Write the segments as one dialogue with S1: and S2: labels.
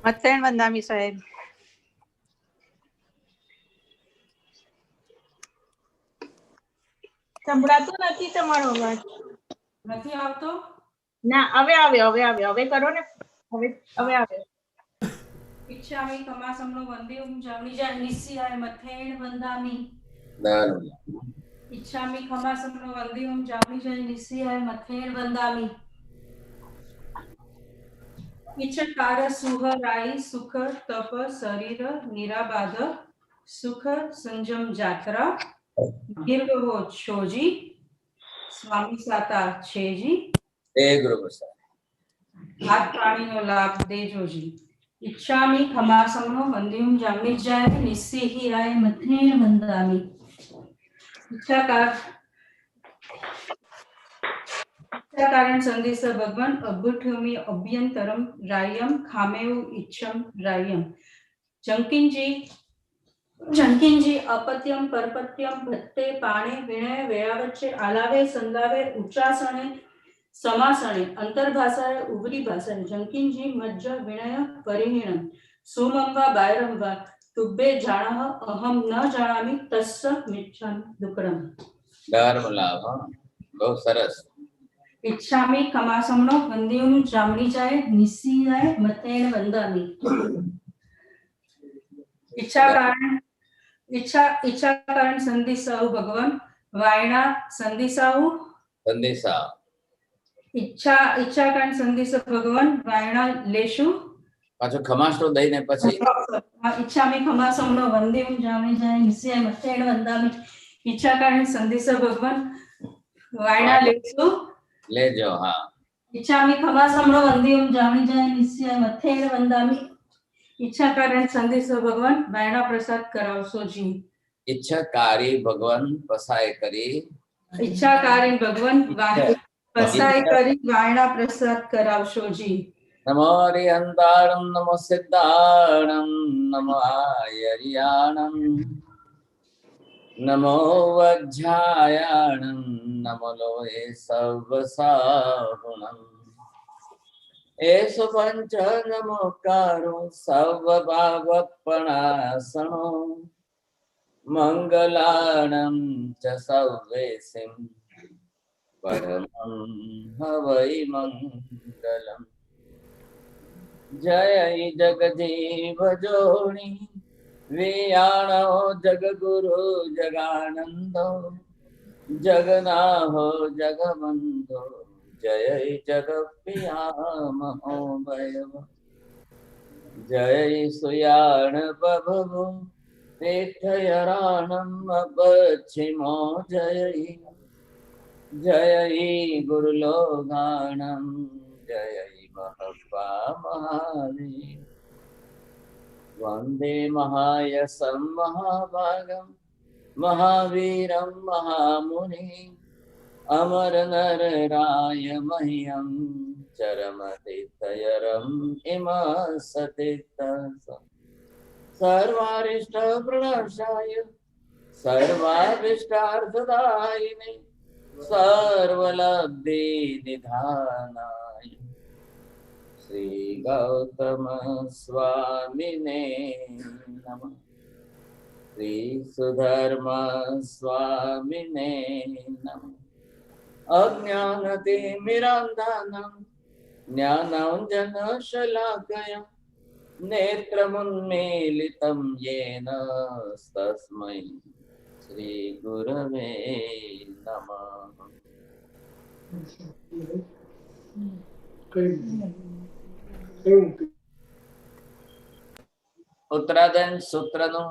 S1: મથેણ વંદામી સાહેબ.
S2: સંભળાતો નથી તમારો અવાજ.
S3: નથી આવતો?
S2: ના, હવે આવ્યો, હવે આવ્યો. હવે કરો ને. હવે આવ્યો.
S3: ઈચ્છામી કમાસમનો વંદેમ જાવણીજા નિસ્યાય મથેણ વંદામી. ઈચ્છામી કમાસમનો વંદેમ જાવણીજા નિસ્યાય મથેણ વંદામી. ઈચ્છકાર સુહરાઈ સુખ તપ શરીર નિરાબાધ સુખ સંજમ જાત્રા ગીર્ગો છોજી સ્વામી સાતા છેજી હાથ પાણીનો લાભ દેજોજી. ઈચ્છામી ખમાસમનો વંદ્યમ જામની જાય નિસ્સીહી આય મથેણ વંદામી. कारण संदेश भगवान अभुठमी अभ्यंतरम रायम खामेव इच्छम रायम. जंकिन जी अपत्यम परपत्यम भत्ते पाणे विणय व्यावच्चे आलावे संदावे उच्चासने समासने अंतर्भाषाए उगरी भाषाए. जंकिन जी मज्ज विणय परिहीणम सुमंवा बायरंवा तुब्बे जाणः अहम न जानामि तस्य मिच्छामि दुक्कडम.
S4: धर्म लाभ बहुत सरस.
S3: इच्छामी कमासमनो वंद्यम जामनी जाए निस्सियाय मथेण वंदामी. इच्छा कारण संदिसाहु भगवान वायना संदिसाहु
S4: संदेशा.
S3: इच्छा कारण संदिस भगवान वायना लेशु
S4: पाछो खमास तो दई ने પછી
S3: इच्छामी कमासमनो वंद्यम जामनी जाए निस्सियाय मथेण वंदामी. इच्छा कारण संदिस भगवान वायना लेशु
S4: ले जाओ. हाँ.
S3: इच्छामी खमासमनो वंद्यम जामनी जाए निस्सियाय मथेण वंदामी. इच्छा कारण संदेश भगवान वायना प्रसाद करावशो जी.
S4: इच्छाकारी भगवान पसाय करी.
S3: इच्छाकारी भगवान पसाय करी वायना प्रसाद करावशो जी.
S4: नमो हरिहंताणं नमो सिद्धाणं नमो आयर्याणं नमो वज्रायाणं नमो लोहे सर्वसाहुणम्. एषु पंच नमोकारो सर्वभावपणासनो मंगलाणं च सर्वेसिं परमं हवै मंगलम्. जय जगजीव जोनि वियाणो जगगुरु जगानंदो जगनाहो जगबंधो जय जगप्रिया महोभयव. जय सुयाण बभवो तीर्थयराणम् अपच्छिमो जय जय गुरुलोगाणम् जय महपा महावीर. वंदे महायसं महाभागं महावीरं महामुनि अमर नर राय मह्यं चरमतीर्थयरम् इमसतीर्थ सर्वारिष्ट प्रणशाय सर्वाभीष्टार्थदायिने सर्वलब्धि निधानाय श्री गौतम स्वामिने नमः. श्री सुधर्म स्वामिने नमः. अज्ञानतिमिरान्धानां ज्ञानाञ्जनशलाकया नेत्रमुन्मीलितं येन तस्मै श्रीगुरवे नमः. उत्तराधन सूत्रનું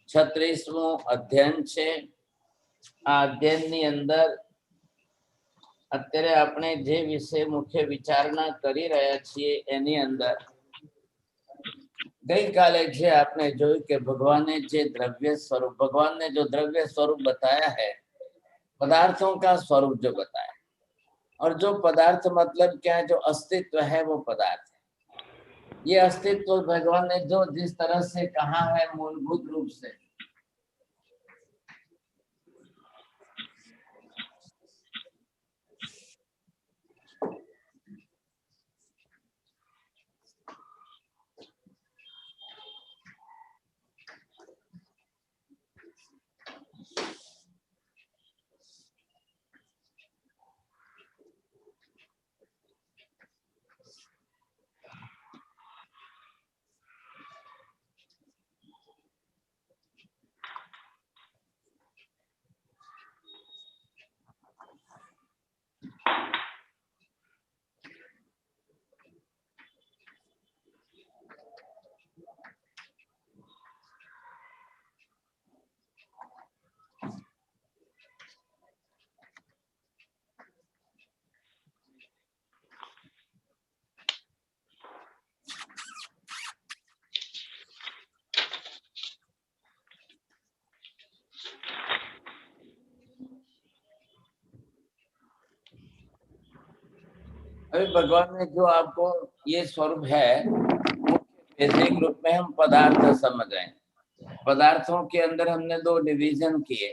S4: 36મું અધ્યયન છે. આ અધ્યયનની અંદર અત્યારે આપણે જે વિશે મુખ્ય વિચારણા કરી રહ્યા છીએ એની અંદર ગઈકાલે જે આપણે જોયું કે ભગવાને જે દ્રવ્ય स्वरूप भगवान ने जो द्रव्य स्वरूप बताया है पदार्थों का स्वरूप जो बताया और जो पदार्थ मतलब क्या है जो अस्तित्व है वो पदार्थ है. ये अस्तित्व भगवान ने जो जिस तरह से कहा है मूलभूत रूप से अभी भगवान ने जो आपको ये स्वरूप है, बेसिक रूप में हम पदार्थ समझ रहे हैं। पदार्थों के अंदर हमने दो डिवीजन किए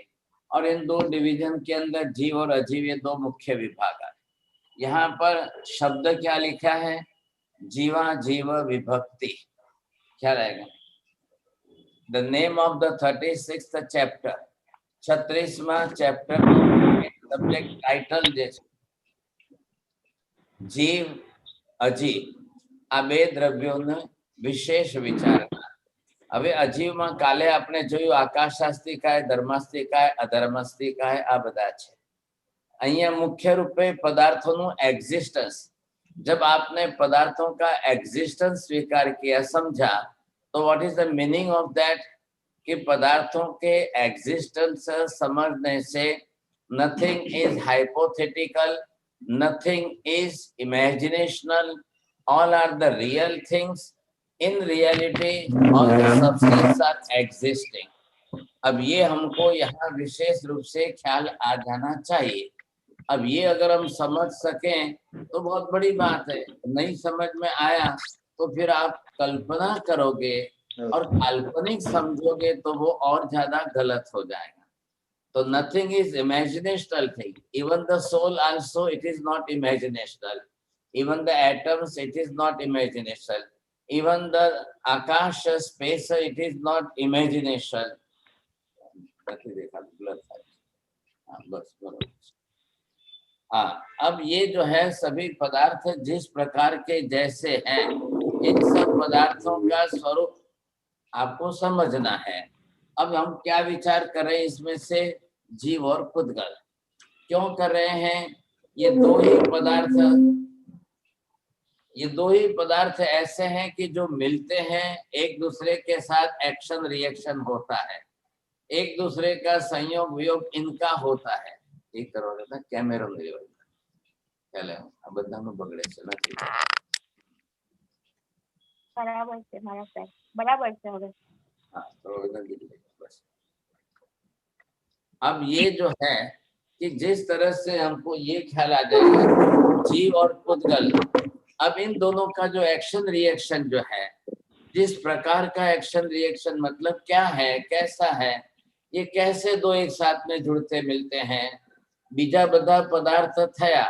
S4: और इन दो डिवीजन के अंदर जीव और अजीव ये दो मुख्य विभाग है। यहाँ पर शब्द क्या लिखा है? जीवा जीव विभक्ति। क्या रहेगा? The name of the 36th chapter, 36वां चैप्टर सब्जेक्ट टाइटल जैसे जीव अजीव આ બે દ્રવ્યોને વિશેષ વિચારણા। હવે અજીવમાં કાલે આપણે જોયું આકાશાસ્તિકાય, ધર્માસ્તિકાય, અધર્માસ્તિકાય આ બધા છે। અહીંયા મુખ્ય રૂપે પદાर्थों एग्जिस्टेंस, जब आपने पदार्थों का एग्जिस्टेंस स्वीकार किया, समझा, तो what is the meaning of that कि पदार्थों के एग्जिस्टेंस समझने से nothing is hypothetical, nothing is imaginational, all are the real things, in reality all the substances are existing। अब ये हमको यहाँ विशेष रूप से ख्याल आ जाना चाहिए। अब ये अगर हम समझ सकें तो बहुत बड़ी बात है। नहीं समझ में आया तो फिर आप कल्पना करोगे और काल्पनिक समझोगे तो वो और ज्यादा गलत हो जाएगा। So nothing is imaginational thing. Even the soul also, it is not imaginational. Even the atoms, it is not imaginational. Even the akash space, it is not imaginational. हाँ, अब ये जो है सभी पदार्थ जिस प्रकार के जैसे हैं, इन सब पदार्थों का स्वरूप आपको समझना है। अब हम क्या विचार कर रहे हैं इसमें से? जीव और पुद्गल क्यों कर रहे हैं? ये दो ही पदार्थ ऐसे हैं कि जो मिलते हैं, एक दूसरे के साथ एक्शन रिएक्शन होता है, एक दूसरे का संयोग वियोग इनका होता है। एक करोगे ना कैमरा मेरे चले अब बधाનું બગડે છે નથી
S5: બરાબર છે મારા સાહેબ, બરાબર છે હવે।
S4: हाँ तो बस। अब ये जो है कि जिस तरह से हमको ये ख्याल आ जाएगा जीव और पुद्गल, अब इन दोनों का जो एक्शन रिएक्शन जो है, जिस प्रकार का एक्शन रिएक्शन मतलब क्या है, कैसा है, ये कैसे दो एक साथ में जुड़ते मिलते हैं। बीजा बधा पदार्थ थया,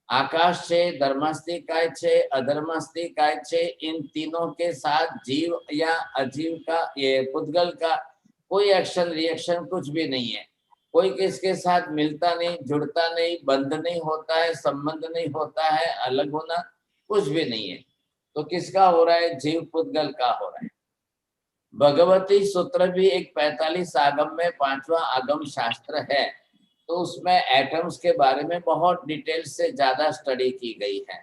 S4: आकाश छे, धर्मास्तिकाय छे, अधर्मास्तिकाय छे, इन तीनों के साथ जीव या अजीव का, ये पुद्गल का कोई एक्शन रिएक्शन कुछ भी नहीं है। कोई किसके साथ मिलता नहीं, जुड़ता नहीं, बंध नहीं होता है, संबंध नहीं होता है, अलग होना कुछ भी नहीं है। तो किसका हो रहा है? जीव पुद्गल का हो रहा है। भगवती सूत्र भी एक 45 आगम में 5वां आगम शास्त्र है, तो उसमें एटम्स के बारे में बहुत डिटेल से ज्यादा स्टडी की गई है,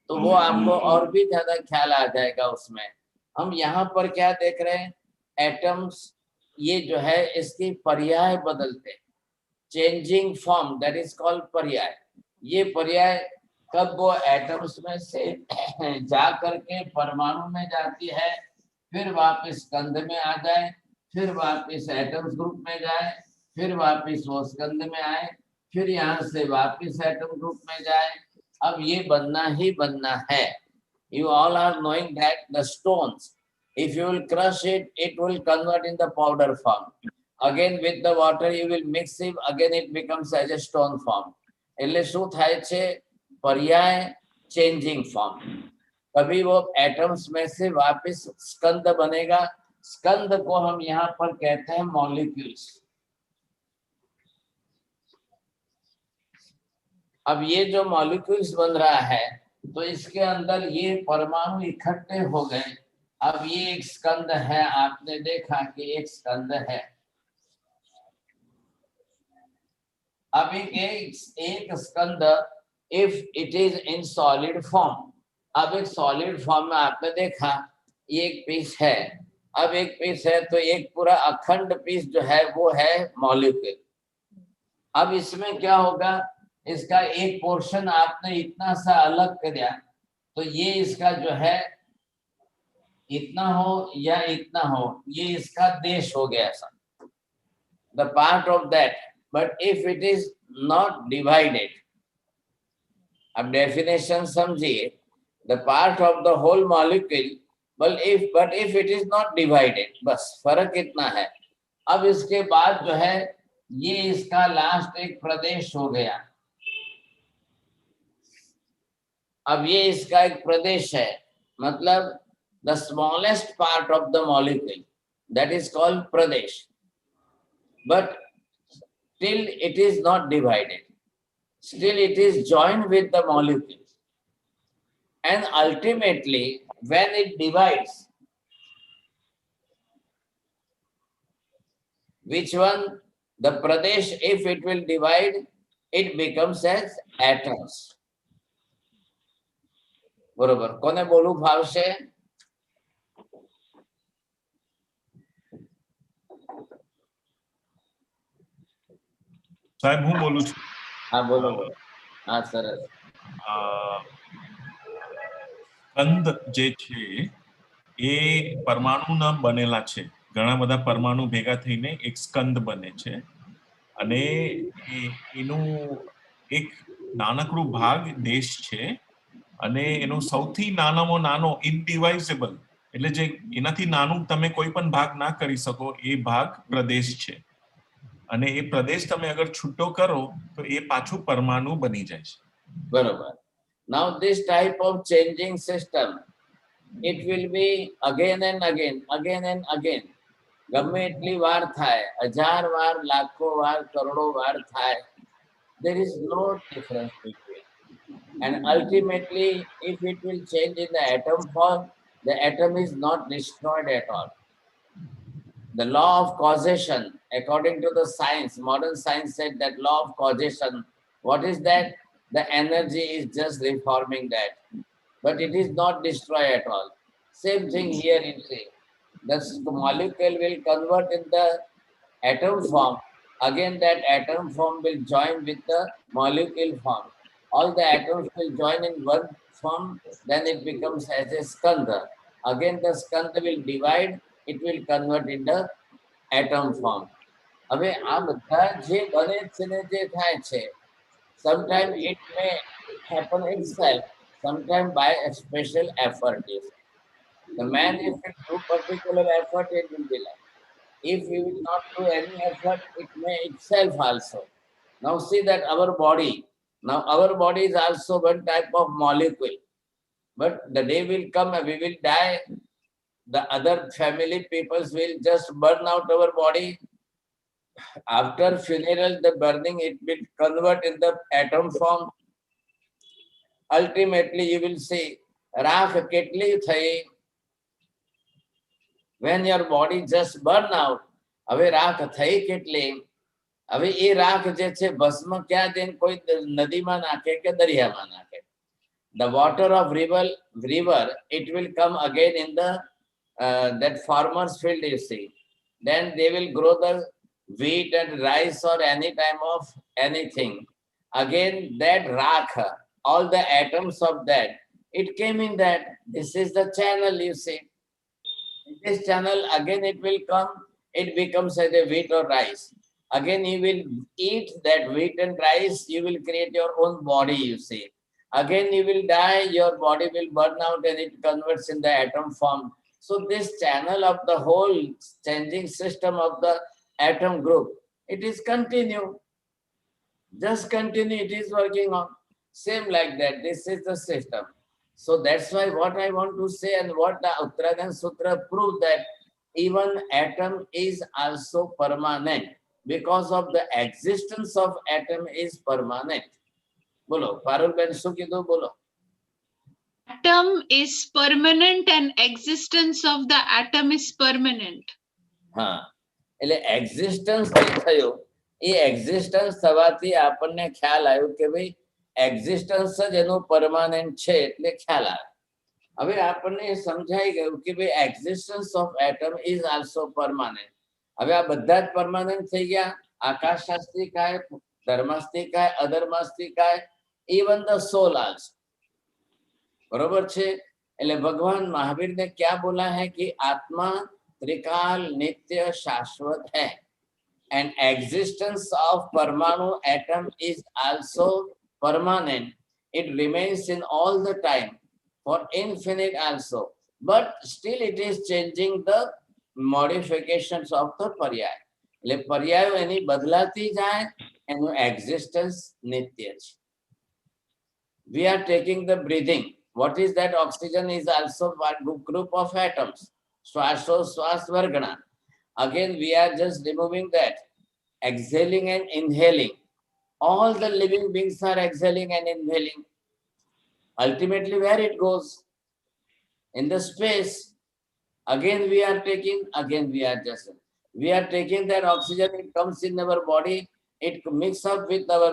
S4: तो वो आपको और भी ज्यादा ख्याल आ जाएगा उसमें। हम यहाँ पर क्या देख रहे हैं? एटम्स ये जो है इसकी पर्याय बदलते, changing form, that is called पर्याय। ये पर्याय कब वो एटम्स में से जा करके परमाणु में जाती है, फिर वापस स्कंध में आ जाए, फिर वापस एटम्स ग्रुप में जाए, फिर वापस वो स्कंध में आए, फिर यहाँ से वापस एटम ग्रुप में जाए। अब ये बनना ही बनना है। You all are knowing that the stones, if you will crush it, it will convert in the powder form. Again with the water you will mix it, again it becomes as a stone form. એટલે શું થાય છે? पर्याय changing form. कभी वो atoms में से वापस स्कंद बनेगा। स्कंद को हम यहाँ पर कहते हैं मॉलिक्यूल्स। अब ये जो मॉलिक्यूल्स बन रहा है, तो इसके अंदर ये परमाणु इकट्ठे हो गए। अब ये एक स्कंद है, आपने देखा कि एक स्कंद है। अब एक स्कंद if it is in solid form, अब एक सॉलिड फॉर्म में आपने देखा ये एक पीस है, अब एक पीस है, तो एक पूरा अखंड पीस जो है वो है मॉलिक्यूल। अब इसमें क्या होगा? इसका एक पोर्शन आपने इतना सा अलग कर दिया, तो ये इसका जो है इतना हो या इतना हो, ये इसका देश हो गया ऐसा, the part of that. But if it is not divided, अब डेफिनेशन समझिए, the part of the whole molecule, but if it is not divided, बस फर्क इतना है। अब इसके बाद जो है ये इसका लास्ट एक प्रदेश हो गया। अब ये इसका एक प्रदेश है, मतलब the smallest part of the molecule, that is called Pradesh, but still it is not divided, still it is joined with the molecule, and ultimately when it divides, which one, the pradesh, if it will divide, it becomes as atoms. बरोबर, कोने बोलू फावशे?
S6: સાહેબ હું બોલું છું.
S4: हाँ बोलो। हाँ सरस।
S6: કંદ જે છે એ પરમાણુના બનેલા છે. ઘણા બધા પરમાણુ ભેગા થઈને એક સ્કંદ બને છે અને એનું એક નાનકડું ભાગ દેશ છે અને એનો સૌથી નાનામાં નાનો ઇનડિવાઇઝેબલ, એટલે જે એનાથી નાનું તમે કોઈ પણ ભાગ ના કરી શકો એ ભાગ પ્રદેશ છે. અને એ પ્રદેશ તમે અગર છૂટો કરો તો એ પાછું પરમાણુ બની જાય છે.
S4: બરોબર. Now this type of changing system, it will be again and again, again and again. ગમે એટલી વાર થાય, 1000 વાર, લાખો વાર, કરોડો વાર થાય, there is no difference between. And ultimately, if it will change in the atom form, the atom is not destroyed at all. The law of causation, according to the science, modern science said that law of causation, what is that? The energy is just reforming that, but it is not destroyed at all. Same thing here you see. The molecule will convert in the atom form. Again, that atom form will join with the molecule form. All the atoms will join in one form, then it becomes as a skandha. Again, the skandha will divide, it will convert in the atom form. હવે આ બધા જે બને છે ને જે થાય છે, sometimes it may happen itself, sometimes by a special effort. The man, if it do particular effort, it will be like. If he will not do any effort, it may itself also. Now see that our body is also one type of molecule. But the day will come, we will die. The other family peoples will just burn out our body. After funeral, the burning, it will convert in the atom form. Ultimately, you will see, राख કેટલી થઈ, when your body just burn out, હવે રાખ થઈ કેટલી, હવે એ રાખ જે છે ભસ્મ ક્યાં જઈને કોઈ નદીમાં નાખે કે દરિયામાં નાખે? The water of river, it will come again in the that farmer's field, you see. Then they will grow the wheat and rice or any type of anything. Again, that rakha, all the atoms of that, it came in that. This is the channel, you see. In this channel, again it will come, it becomes as a wheat or rice. Again, you will eat that wheat and rice, you will create your own body, you see. Again, you will die, your body will burn out and it converts in the atom form. So this channel of the whole changing system of the atom group, it is continue. Just continue, it is working on. Same like that, this is the system. So that's why what I want to say and what the Uttaradhyayan Sutra proved, that even atom is also permanent because of the existence of atom is permanent. બોલો પારુલબેન શું કીધું? બોલો.
S7: Atom is permanent and existence of the atom is permanent.
S4: હા, એટલે existence જે થયો, એ existence થવાથી આપણને ખ્યાલ આવ્યો કે ભાઈ existence જ એનું permanent છે, એટલે ખ્યાલ આવે. હવે આપણને સમજાઈ ગયું કે ભાઈ existence of atom is also permanent. હવે આ બધા જ permanent થઈ ગયા. આકાશાસ્તિકાય, ધર્માસ્તિકાય, અધર્માસ્તિકાય, even the soul also. बरोबर छे? એટલે ભગવાન મહાવીર ने क्या बोला है कि आत्मा त्रिकाल नित्य शाश्वत है, and existence of परमाणु atom is also permanent, It remains in all the time, for infinite also. But still it is changing the modifications of the paryaya. એટલે પર્યાયો એની બદલાતી જાય, એનું existence નિત્ય છે. We are taking the breathing. What is that? Oxygen is also one group of atoms. Swaso-swas vargana. Again, we are just removing that. Exhaling and inhaling. All the living beings are exhaling and inhaling. Ultimately, where it goes? In the space. Again, we are taking, again, we are taking that oxygen, it comes in our body, it mixes up with our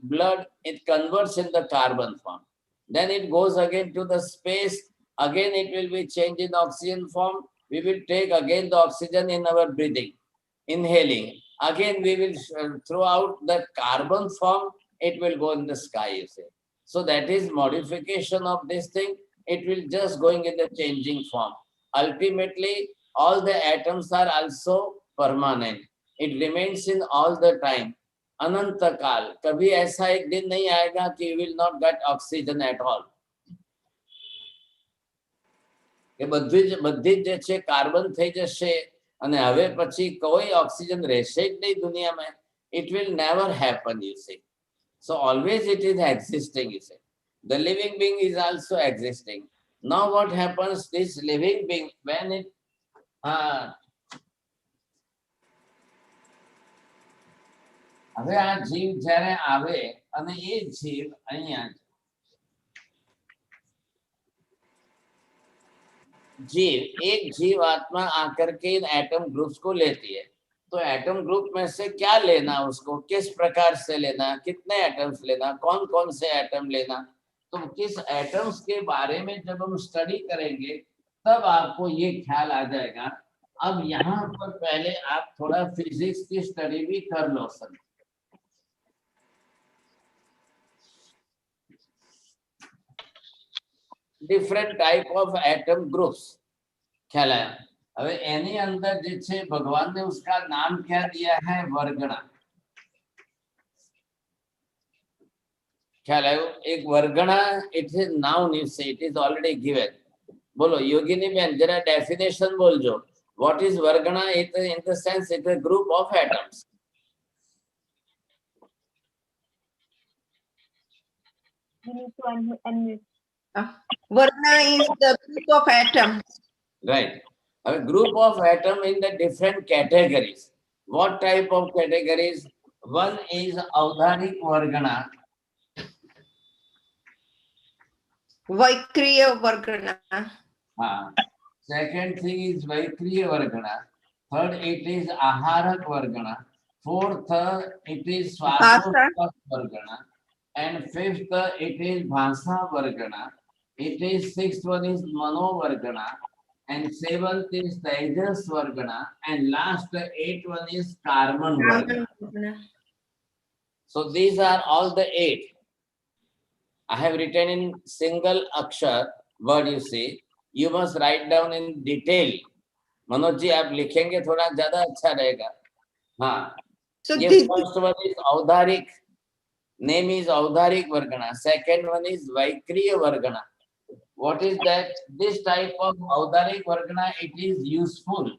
S4: blood, it converts in the carbon form. Then it goes again to the space, again it will be changed in oxygen form. We will take again the oxygen in our breathing, inhaling. Again we will throw out the carbon form, it will go in the sky, you see. So that is modification of this thing. It will just going in the changing form. Ultimately, all the atoms are also permanent. It remains in all the time. Ananta Kal. Kabhi aisa ek din nahi aayega ki you will not get oxygen at all. કે બધી જે છે carbon થઈ જશે અને હવે પછી કોઈ ઓક્સિજન રહેશે જ નહીં દુનિયામાં. It will never happen, you see. So always it is existing, you see. The living being is also existing. Now what happens, this living being, when it હવે આ જીવ જ્યારે આવે અને એ જીવ અહીંયા जीव, एक जीव आत्मा आकर के इन एटम ग्रुप्स को लेती है. तो एटम ग्रुप में से क्या लेना, उसको किस प्रकार से लेना, कितने एटम्स लेना, कौन कौन से एटम लेना, तो किस एटम्स के बारे में जब हम स्टडी करेंगे तब आपको ये ख्याल आ जाएगा. अब यहाँ पर पहले आप थोड़ा फिजिक्स की स्टडी भी कर लो sir. Different type of atom groups ख्याल आया. હવે એની અંદર જે છે ભગવાન ने उसका नाम क्या दिया है, वर्गणा. ख्याल आयो, एक वर्गणा, it is noun, you say it is already given. बोलो योगिनी बेन जरा डेफिनेशन बोलजो. व्हाट इज वर्गणा? It in the sense it is a group of atoms.
S5: You need to unmute.
S1: Varna is the group of atoms.
S4: Right. A group of atom in the different categories. What type of categories? One is Avdharik Vargana.
S1: Vaikriya Vargana.
S4: Second thing is Vaikriya Vargana. Third, it is Aharak Vargana. Fourth, it is Swasoswas Vargana. And fifth, it is Bhasa Vargana. It is sixth one is Mano Vargana. And seventh is Tejas Vargana. And last, eighth one is Karman Vargana. So these are all the 8. I have written in single akshar word, you see. You must write down in detail. Manoj ji आप लिखेंगे थोड़ा ज्यादा अच्छा रहेगा. हाँ.
S1: So
S4: ये
S1: this
S4: first one is Avdharik. Name is Avdharik Vargana. Second one is Vaikriya Vargana. What is that? This type of Avdharik Vargana, it is useful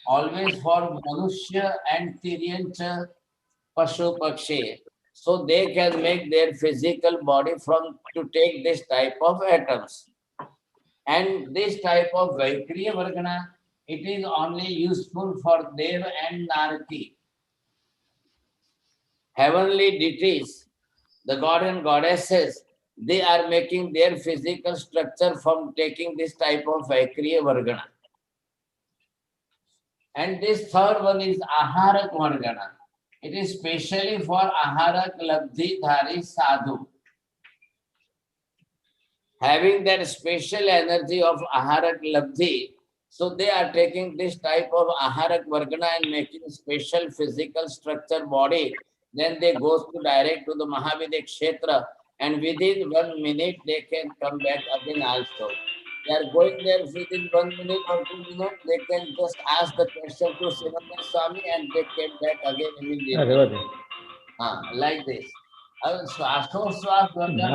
S4: always for Manushya and Tiryancha Pashu Pakshi. So they can make their physical body from to take this type of atoms. And this type of Vaikriya Vargana, it is only useful for Deva and Naraki. Heavenly deities, the god and goddesses, they are making their physical structure from taking this type of Vaikriya Vargana. And this third one is Aharak Vargana. It is specially for Aharak Labdhi Dhari Sadhu. Having that special energy of Aharak Labdhi, so they are taking this type of Aharak Vargana and making special physical structure body. Then they go to direct to the Mahavira Kshetra, and within 1 minute they can come back again also. They are going there within 1 minute or 2 minutes. They can just ask the question to Srinivas Swami and they came back again immediately. Like this. अब श्वासोश्वास वर्गना,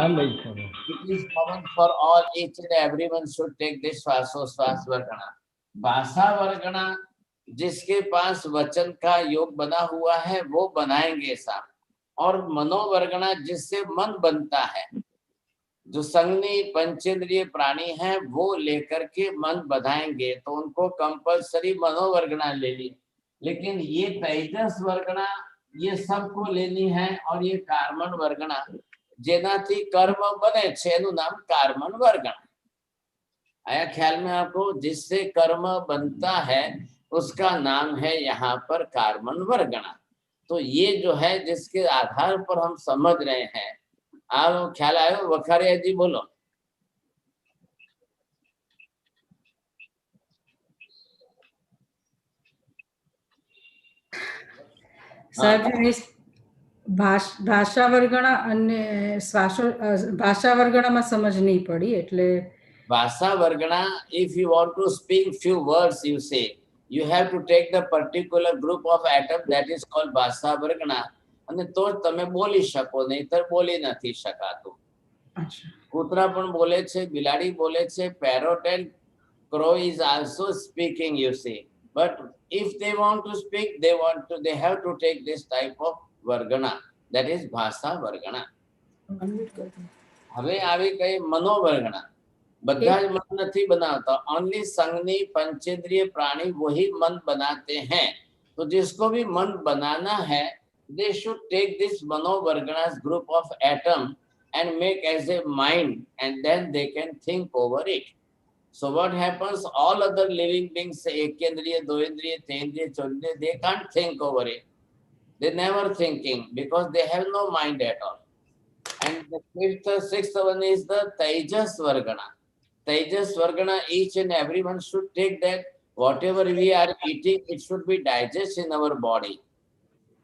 S4: it is common for all, each and everyone should take this श्वासोश्वास वर्गना. भाषा वर्गना जिसके पास वचन का योग बना हुआ है वो बनाएंगे साहब. और मनोवर्गना जिससे मन बनता है, जो संज्ञी पंचेंद्रिय प्राणी है वो लेकर के मन बनाएंगे, तो उनको कंपल्सरी मनोवर्गना ले ली. लेकिन ये तेजस वर्गना ये सबको लेनी है. और ये कार्मन वर्गना जेनाथी कर्म बने छे एનું नाम कार्मन वर्गना. आया ख्याल में आपको? जिससे कर्म बनता है उसका नाम है यहाँ पर कार्मन वर्गना. तो ये जो है जिसके आधार पर हम समझ रहे हैं. आप ख्याल आयो? वखारिया जी बोलो.
S3: સાહેબ ભાષા વર્ગણા અને ભાષા વર્ગણામાં સમજ નહીં પડી એટલે
S4: भाषा वर्गना, if you want to speak few words, you say you have to take the particular group of atom that is called भाषा वर्गना, અને તો તમે બોલી શકો, નહીતર બોલી નથી શકાતું. કૂતરા પણ બોલે છે, બિલાડી બોલે છે, parrot and crow is also speaking, you see. But if they want to speak, they have to take this type of vargana, that is भाषा वर्गना. હવે આવી કઈ મનોવર્ગના. બધા જ मन नहीं बनाता, ओनली संज्ञी पंचेंद्रिय प्राणी वही मन बनाते हैं. तो जिसको भी मन बनाना है, they should take this मनोवर्गना's group of atom and make as a mind, and then they can think over it. So what happens? All other living beings, ekendriya, doendriya, tendriya, chodriya, they can't think over it. They never thinking because they have no mind at all. And the sixth one is the tejas vargana. Tejas vargana, each and everyone should take that whatever we are eating, it should be digested in our body.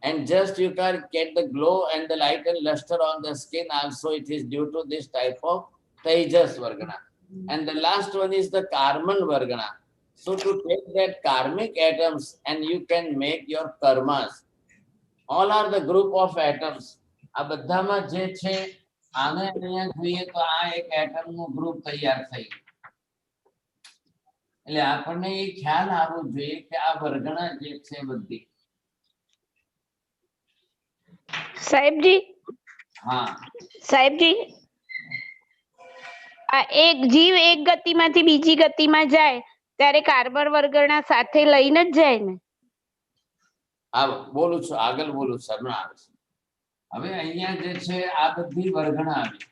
S4: And just you can get the glow and the light and luster on the skin also, it is due to this type of tejas vargana. And the last one is the karman vargana. So to take that karmic atoms and you can make your karmas. All are the group of atoms. આ બધામાં જે છે આને અહીંયા જોઈએ તો આ એક એટમ નું ગ્રુપ તૈયાર થઈ. એટલે આપણને એ ખ્યાલ આવવો જોઈએ કે આ વર્ગણા જે છે બધી.
S5: સાહેબજી,
S4: હા
S5: સાહેબજી, આ એક જીવ એક ગતિમાંથી બીજી ગતિમાં જાય ત્યારે કાર્બન વર્ગના સાથે લઈને જ જાય ને?
S4: હા બોલું છું, આગળ બોલું છું, હમણાં આવે છે. હવે અહીંયા જે છે આ બધી વર્ગણા આવી.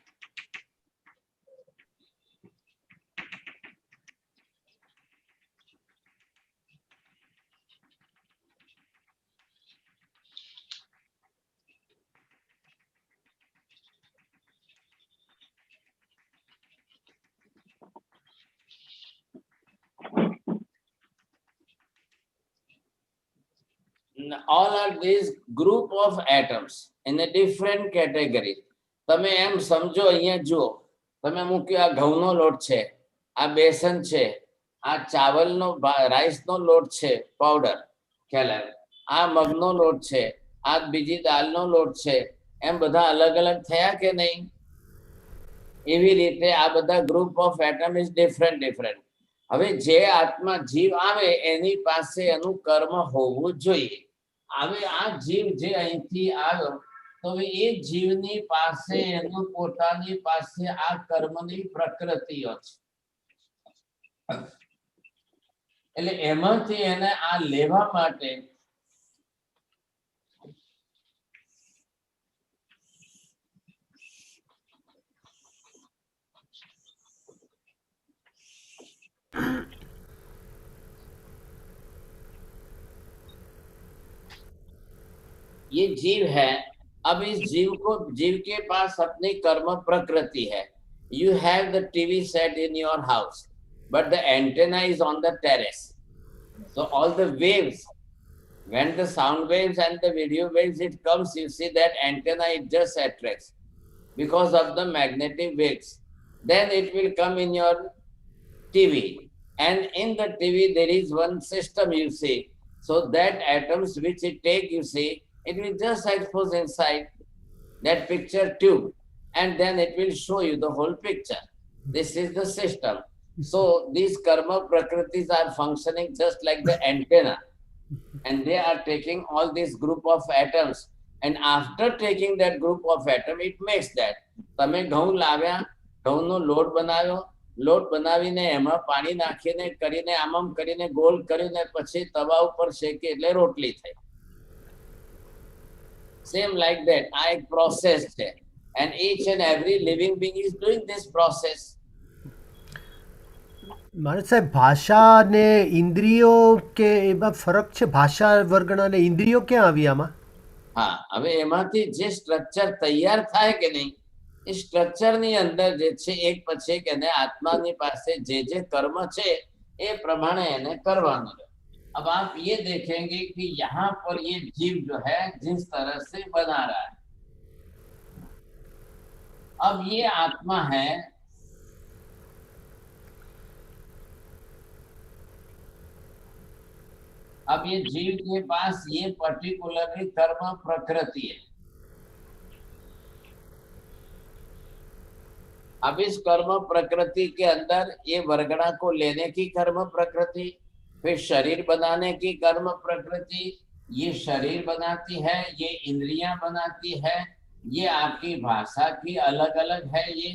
S4: All are these group of atoms in a different category. તમે એમ સમજો, અહીંયા જુઓ, તમે મૂક્યો આ ઘઉંનો લોટ છે, આ બેસન છે, આ ચાવલનો રાઈસનો લોટ છે પાવડર, ખ્યાલ આવે? આ મગનો લોટ છે, આ બીજી દાળનો લોટ છે. એમ બધા અલગ અલગ થયા કે નહીં? એવી રીતે આ બધા group of atom is different. હવે જે આત્મા જીવ આવે એની પાસે એનું કર્મ હોવું જોઈએ. હવે આ જીવ જે અહીંથી આવ્યો તો એ જીવની પાસે એનું પોતાની પાસે આ કર્મની પ્રકૃતિઓ છે. એટલે એમાંથી એને આ લેવા માટે ये जीव है. अब इस जीव के पास अपनी कर्म प्रकृति है. You have the TV set in your house, but the antenna is on the terrace. So all the waves, when the sound waves and the video waves it comes, you see that antenna it just attracts because of the magnetic waves. Then it will come in your TV, and in the TV there is one system, you see. So that atoms which it take, you see, it will just expose inside. that picture tube, and then it will show you the whole picture. This is the system. So these karma prakritis are functioning just like the antenna, and they are taking all this group of atoms, and after taking that group of atom, it makes that. તમે ઘઉં લાવ્યા, ઘઉંનો લોટ બનાવ્યો, લોટ બનાવીને એમાં પાણી નાખીને કરીને આમ કરીને ગોલ કરીને પછી તવા ઉપર શેકી એટલે રોટલી થઈ. Same like that, આ એક process છે, and each and every living being is doing this process.
S8: મારે સાહેબ ભાષા ને ઇન્દ્રિયો કે એમાં ફરક છે? ભાષા વર્ગના અને ઇન્દ્રિયો ક્યાં આવી આમાં?
S4: હા, હવે એમાંથી જે સ્ટ્રક્ચર તૈયાર થાય કે નહીં, એ સ્ટ્રક્ચર ની અંદર જે છે એક પછી એક એને આત્માની પાસે જે કર્મ છે એ પ્રમાણે એને કરવાનું છે. अब आप ये देखेंगे कि यहाँ पर ये जीव जो है जिस तरह से बना रहा है, अब ये आत्मा है, अब ये जीव के पास ये पर्टिकुलरली कर्म प्रकृति है. अब इस कर्म प्रकृति के अंदर ये वर्गणा को लेने की कर्म प्रकृति, फिर शरीर बनाने की कर्म प्रकृति, ये शरीर बनाती है, ये इंद्रियां बनाती है, ये आपकी भाषा की अलग अलग है. ये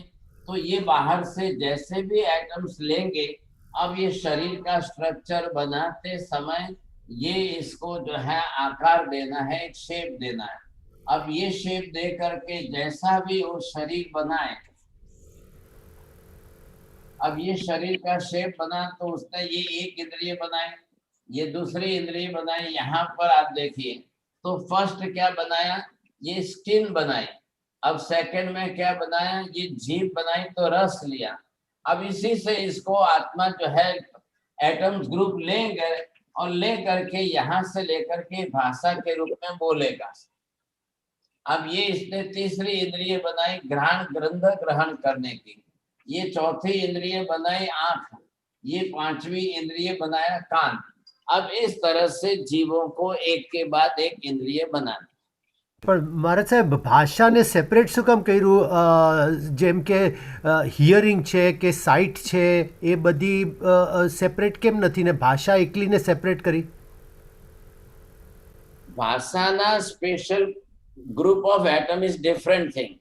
S4: तो ये बाहर से जैसे भी एटम्स लेंगे, अब ये शरीर का स्ट्रक्चर बनाते समय ये इसको जो है आकार देना है, एक शेप देना है. अब ये शेप दे करके जैसा भी वो शरीर बनाए, अब ये शरीर का शेप बना तो उसने ये एक इंद्रिय बनाए, ये दूसरी इंद्रिय बनाई. यहाँ पर आप देखिए तो फर्स्ट क्या बनाया, ये स्किन बनाई. अब सेकंड में क्या बनाया, ये जीभ बनाई तो रस लिया. अब इसी से इसको आत्मा जो है एटम्स ग्रुप लेंगे और ले करके यहाँ से लेकर के भाषा के रूप में बोलेगा. अब ये इसने तीसरी इंद्रिय बनाई गंध ग्रहण करने की, ये चौथी इंद्रिय बनाई आंख, ये पांचवी इंद्रिय बनाया कान. अब इस तरह से जीवों को एक के बाद एक इंद्रिय बनानी.
S8: પણ મારે સાહેબ ભાષાને સેપરેટ શું કામ કર્યું? જેમ કે હિયરિંગ છે કે સાઇટ છે એ બધી સેપરેટ કેમ નથી ને ભાષા એકલીને સેપરેટ કરી?
S4: ભાષાના special group of atom is different thing.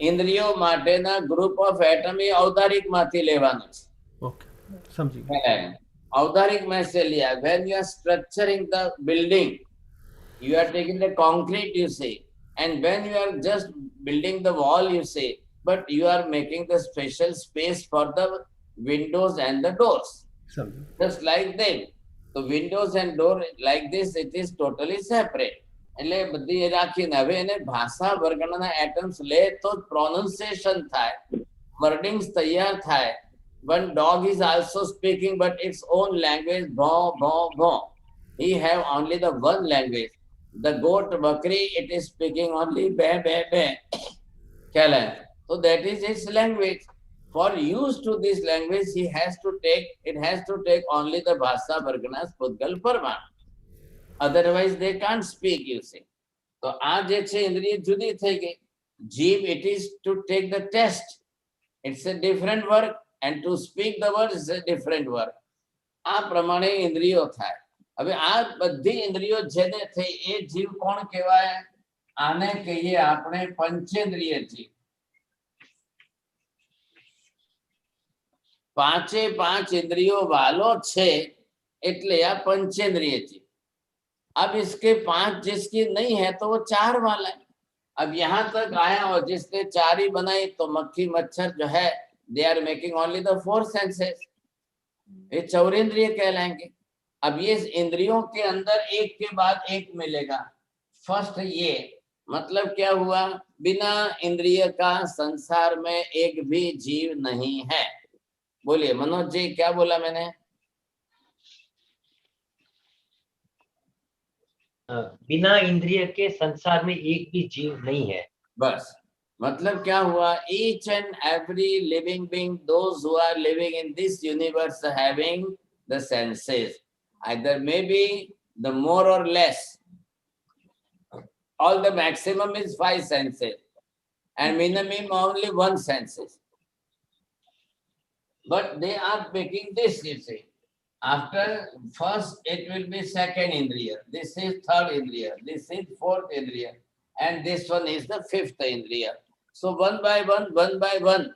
S4: ઇન્દ્રિયો માટેના ગ્રુપ ઓફ એટમ એ ઔદારિક માંથી લેવાનું છે.
S8: ઓકે, સમજી ગયો.
S4: ઔદારિક में से लिया. When you are structuring the building, you are taking the concrete, you say, and when you are just building the wall, you say, but you are making the special space for the windows and the doors.
S8: સમજી.
S4: Just like that. So windows and door like this, it is totally separate. એટલે બધી રાખીને હવે એને ભાષા વર્ગના atoms લે તો પ્રોનાઉન્સિએશન થાય, વર્ડિંગ્સ તૈયાર થાય. One dog is also speaking but its own language, bhaw bhaw bhaw. He have only the one language. The goat bakri, it is speaking only be be be. ખ્યાલ હે? So that is its language. For use to this language, it has to take only the bhasha varganas pudgal parman. Otherwise they can't speak, you see. So આ જે છે ઇન્દ્રિય જુદી થઈ ગઈ. જીભ, it is to take the test. It's a different work, and to speak the word is a different work. આ પ્રમાણે ઇન્દ્રિયો થાય. હવે આ બધી ઇન્દ્રિયો જેને થઈ એ જીવ કોણ કહેવાય? આને કહીએ આપણે પંચેન્દ્રિય જીવ. પાંચે પાંચ इंद्रियों वालो छे એટલે આ पंचेंद्रिय जीव. अब इसके पांच जिसकी नहीं है तो वो चार वाला है. अब यहाँ तक आया और जिसने चार ही बनाई तो मक्खी मच्छर जो है they are making only the 4 senses, ये चौरेंद्रिय कहलाएंगे. अब ये इंद्रियों के अंदर एक के बाद एक मिलेगा. फर्स्ट ये मतलब क्या हुआ, बिना इंद्रिय का संसार में एक भी जीव नहीं है. बोलिए मनोज जी, क्या बोला मैंने?
S9: बिना इंद्रिय के संसार में एक भी जीव नहीं है.
S4: बस मतलब क्या हुआ, each and every living being, those who are living in this universe having the senses, either maybe the more or less, all the maximum is 5 senses. and minimum only one senses. But they are making this, you see. After first, it will be second indriya. This is third indriya. This is fourth indriya. And this one is the fifth indriya. So one by one,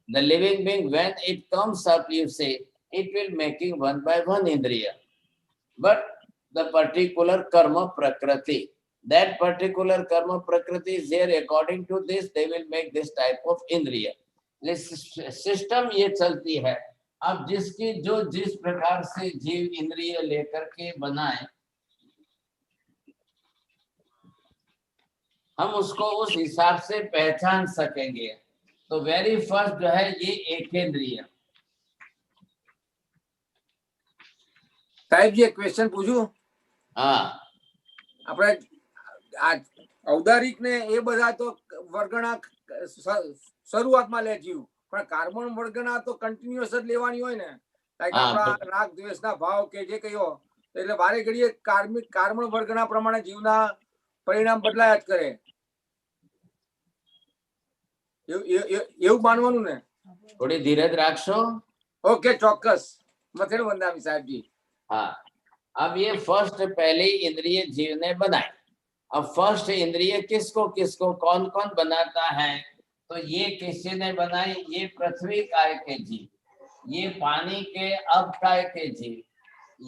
S4: the living being, when it comes up, you see, it will making one by one indriya. But the particular karma prakriti, that particular karma prakriti is there. According to this, they will make this type of indriya. This system ये चलती है. अब जिसकी जो जिस प्रकार से जीव इंद्रिय लेकर के बनाए, हम उसको उस हिसाब से पहचान सकेंगे. तो वेरी फर्स्ट जो है ये एकेंद्रिय.
S10: સાહેબ જે ક્વેશ્ચન પૂછું,
S4: હા,
S10: આપણે આ ઔદારિક ને એ બધા તો વર્ગણા શરૂઆતમાં લે જીવ, પણ કાર્બન વર્ગણા તો કન્ટિન્યુઅસ જ લેવાની હોય ને. લાઈક આપણા રાગ દ્વેષના ભાવ કે જે કયો, એટલે વારે ઘડીએ કાર્બન વર્ગણા પ્રમાણે જીવના પરિણામ બદલાયા જ કરે. એવું માનવાનું ને.
S4: થોડી ધીરજ રાખશો.
S10: ઓકે, ચોક્કસ. મથેર વંદામી સાહેબજી.
S4: हाँ, अब ये फर्स्ट पहले इंद्रिय जीव ने बनाई. अब फर्स्ट इंद्रिय किसको किसको कौन कौन बनाता है? तो ये किसी ने बनाई, ये पृथ्वी काय के जीव, ये पानी के अब काय के जीव,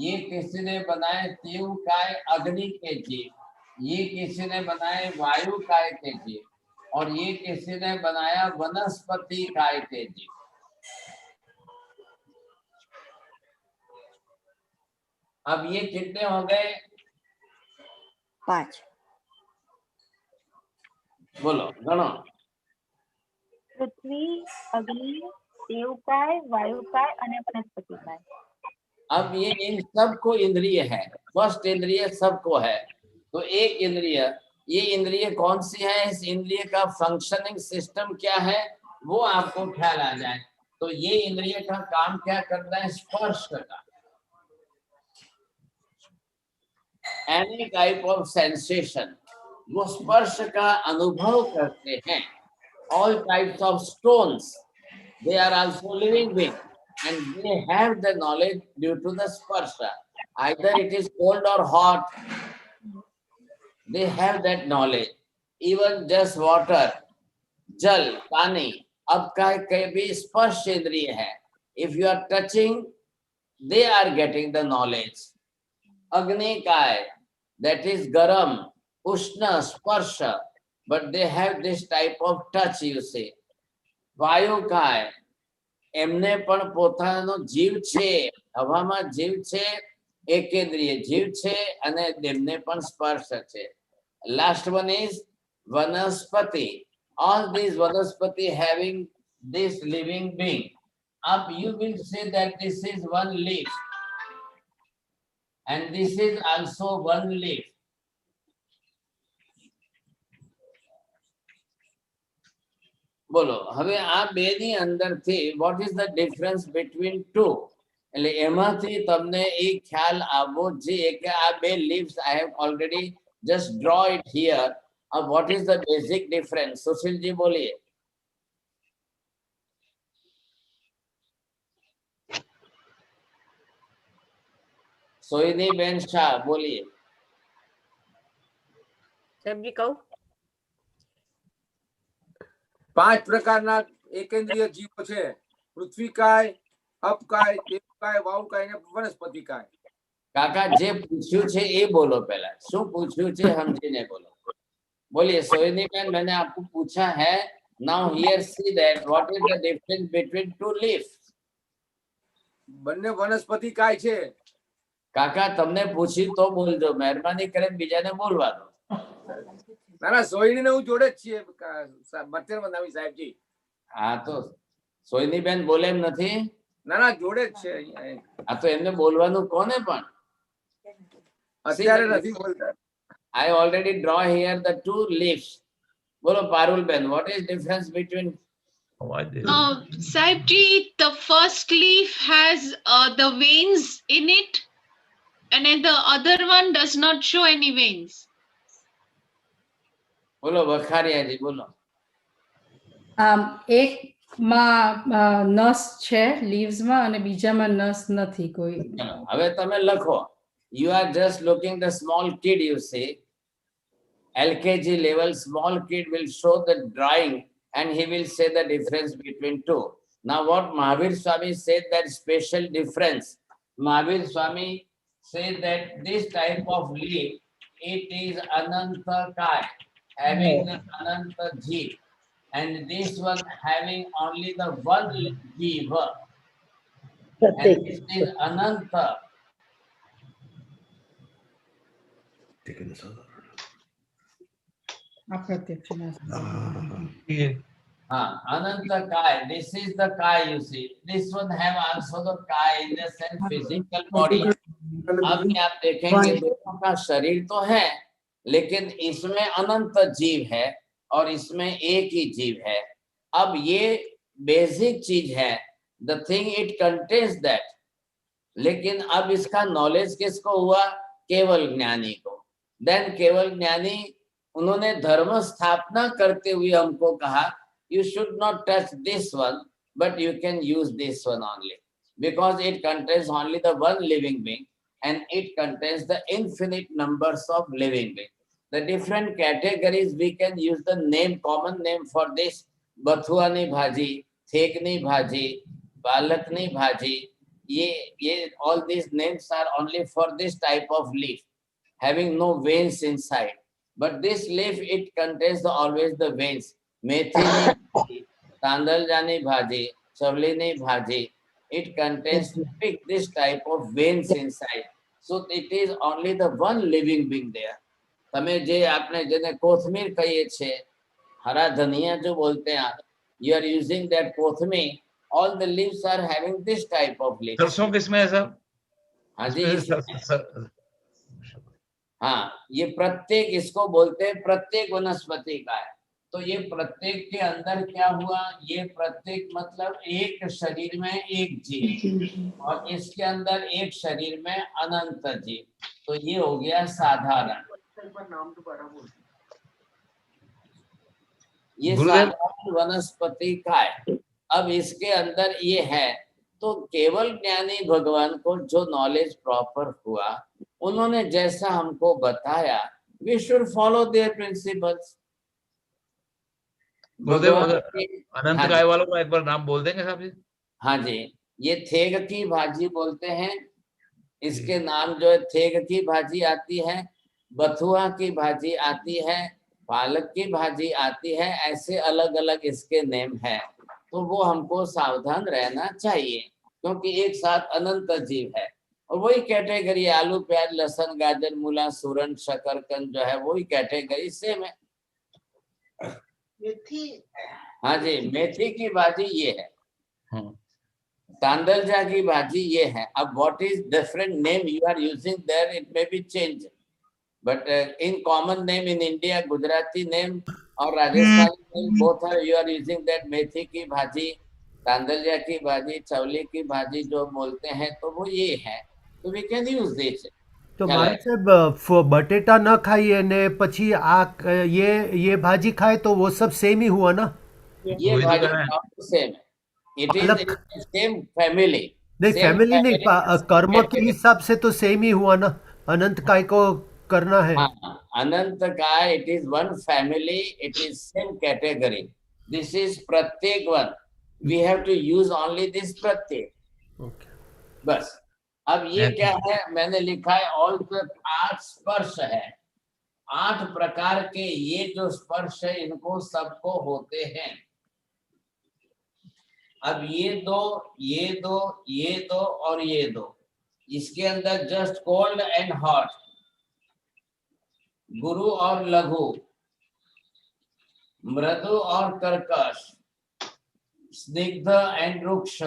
S4: ये किसी ने बनाए तीव्र काय अग्नि के जीव, ये किसी ने बनाए वायु काय के जीव, और ये किसी ने बनाया वनस्पति काय के जीव. अब ये कितने हो गए?
S1: 5.
S4: बोलो, गणो.
S2: પૃથ્વી, અગ્નિ, દેવકાય, વાયુકાય અને વનસ્પતિકાય.
S4: अब ये इन सबको इंद्रिय है. फर्स्ट इंद्रिय सबको है. तो एक इंद्रिय, ये इंद्रिय कौन सी है? इस इंद्रिय का फंक्शनिंग सिस्टम क्या है वो आपको ख्याल आ जाए. तो ये इंद्रिय का काम क्या करता है? स्पर्श का. एनी टाइप ऑफ सेंसेशन, वो स्पर्श का अनुभव करते हैं. All types of stones, they are also living being and they have the knowledge due to the sparsha. Either it is cold or hot, they have that knowledge. Even just water, jal, pani, अब का भी स्पर्श इंद्रिय है. If you are touching, they are getting the knowledge. Agni काय, that is garam, ushna, sparsha, but they have this type of touch, you see. વાયુ કાય, એમને પણ પોતાનો જીવ છે, હવામાં જીવ છે, એકેન્દ્રિય જીવ છે, અને તેમને પણ સ્પર્શ છે. લાસ્ટ વન ઇઝ વનસ્પતિ. All these vanaspati having this living being. Up you will say that this is one leaf and this is also one leaf. બોલો, હવે આ બે ની અંદર થી what is the difference between two? એટલે એમાંથી તમને એ ખ્યાલ આવવો જોઈએ કે આ બે leaves I have already just draw it here. What is the basic difference? સુશીલજી બોલીએ. સોહિની બેન શાહ બોલીએ.
S1: સાહેબજી કહું?
S10: 5 પ્રકારના એકેન્દ્રિય જીવો છે. પૃથ્વીકાય, અપકાય, દેવકાય, વાયુકાય અને વનસ્પતિકાય.
S4: કાકા જે પૂછ્યું છે એ બોલો પહેલા. શું પૂછ્યું છે સમજીને બોલો. बोलिए सोहिनी मैन, मैंने आपको पूछा है. Now here see that what is the difference between two leaves?
S10: બંને વનસ્પતિકાય છે.
S4: કાકા તમને પૂછી તો બોલજો, મહેરબાની કરીને બીજાને બોલવા દો.
S10: ના ના, સોહિનીને હું જોડે જ છીએ મથેર વંદામી સાહેબજી.
S4: હા, તો સોહિની બેન બોલે એમ નથી?
S10: ના ના, જોડે જ છે.
S4: હા, તો એમને બોલવાનું કોને પણ?
S10: અત્યારે નથી બોલતા.
S4: I already draw here the two leaves. Bolo Parul Ben, what is difference between?
S7: Sahibji, the first leaf has the veins in it, and then the other one does not show any veins.
S4: બોલો વખારિયાજી બોલો.
S3: એકમાં નસ છે લીવ્સમાં અને બીજામાં નસ નથી કોઈ.
S4: હવે તમે લખો. You are just looking the small kid, you see. LKG level small kid will show the drawing and he will say the difference between two. Now what Mahavir Swami said, that special difference. Mahavir Swami said that this type of leaf, it is Ananta Kai, having the Ananta Jeev. And this one having only the one Jiva. And this is Ananta. Ananta Kai, this is the Kai, you see. This one have also the Kai in the sense physical body. अब आप देखेंगे दोनों का शरीर तो है, लेकिन इसमें अनंत जीव है और इसमें एक ही जीव है. अब ये बेसिक चीज है, the thing it contains that. लेकिन अब इसका नॉलेज किसको हुआ? केवल ज्ञानी को. देन केवल ज्ञानी उन्होंने धर्म स्थापना करते हुए हमको कहा, you should not touch this one, but you can use this one only, because it contains only the one living being and it contains the infinite numbers of living beings. The different categories we can use the name, common name for this. Bathuani bhaji, thekni bhaji, balakni bhaji. Ye all these names are only for this type of leaf, having no veins inside. But this leaf, it contains always the veins. Methi ni bhaji, tandaljani bhaji, chavli ni bhaji. It contains this type of veins inside. So it is only the one living being there. તમે જે આપણે જેને કોથમીર કહીએ છે, હરા ધનિયા જો બોલતે हैं, you are using that kothmeer, all the leaves are having this type of leaves.
S11: सरसों किसमें है सर?
S4: हाँ जी, हाँ, ये प्रत्येक इसको बोलते हैं प्रत्येक वनस्पति का है. तो ये प्रत्येक के अंदर क्या हुआ? ये प्रत्येक मतलब एक शरीर में एक जीव और इसके अंदर एक शरीर में अनंत जीव. तो ये हो गया साधारण. ये साधारण वनस्पति का है. अब इसके अंदर ये है. तो केवल ज्ञानी भगवान को जो नॉलेज प्रॉपर हुआ, उन्होंने जैसा हमको बताया, we should follow their principles.
S11: अनंत काय वालों का एक बार नाम बोल देंगे साहब जी?
S4: हाँ जी, ये थेग की भाजी बोलते हैं. इसके नाम जो है थेग की भाजी आती है, बथुआ की भाजी आती है, पालक की भाजी आती है. ऐसे अलग अलग इसके नेम है. तो वो हमको सावधान रहना चाहिए, क्योंकि एक साथ अनंत जीव है. और वही कैटेगरी आलू प्याज लहसुन गाजर मूला सूरन शकरकंद जो है वही कैटेगरी सेम है.
S2: मेथी,
S4: हाँ जी, मेथी की भाजी ये है, तांदलजा की भाजी ये है. अब what is different name you are using there, it may be change, but in common name in India, Gujarati name और Rajasthani name both are, you are using that. मेथी की भाजी, तांदलजा की भाजी, चवली की भाजी जो बोलते हैं, तो वो ये है. तो वी कैन यूज दिस.
S8: तो मारे साहब बटेटा न खाइए ने પછી આ ये भाजी खाए तो वो सब सेम ही हुआ ना?
S4: ये भाजी सेम है. It is same family.
S8: नहीं फैमिली नहीं, कर्म के हिसाब से तो सेम ही हुआ ना. अनंत काय को करना है.
S4: अनंत काय, it is one family, it is same category. This is प्रत्येक one. We have to use only this प्रत्येक. बस. अब ये क्या है, मैंने लिखा है ऑल द 8 स्पर्श है. 8 प्रकार के ये जो स्पर्श है, इनको सबको होते हैं. अब ये दो, ये दो, ये दो और ये दो, इसके अंदर जस्ट कोल्ड एंड हॉट, गुरु और लघु, मृदु और कर्कश, स्निग्ध and रुक्ष,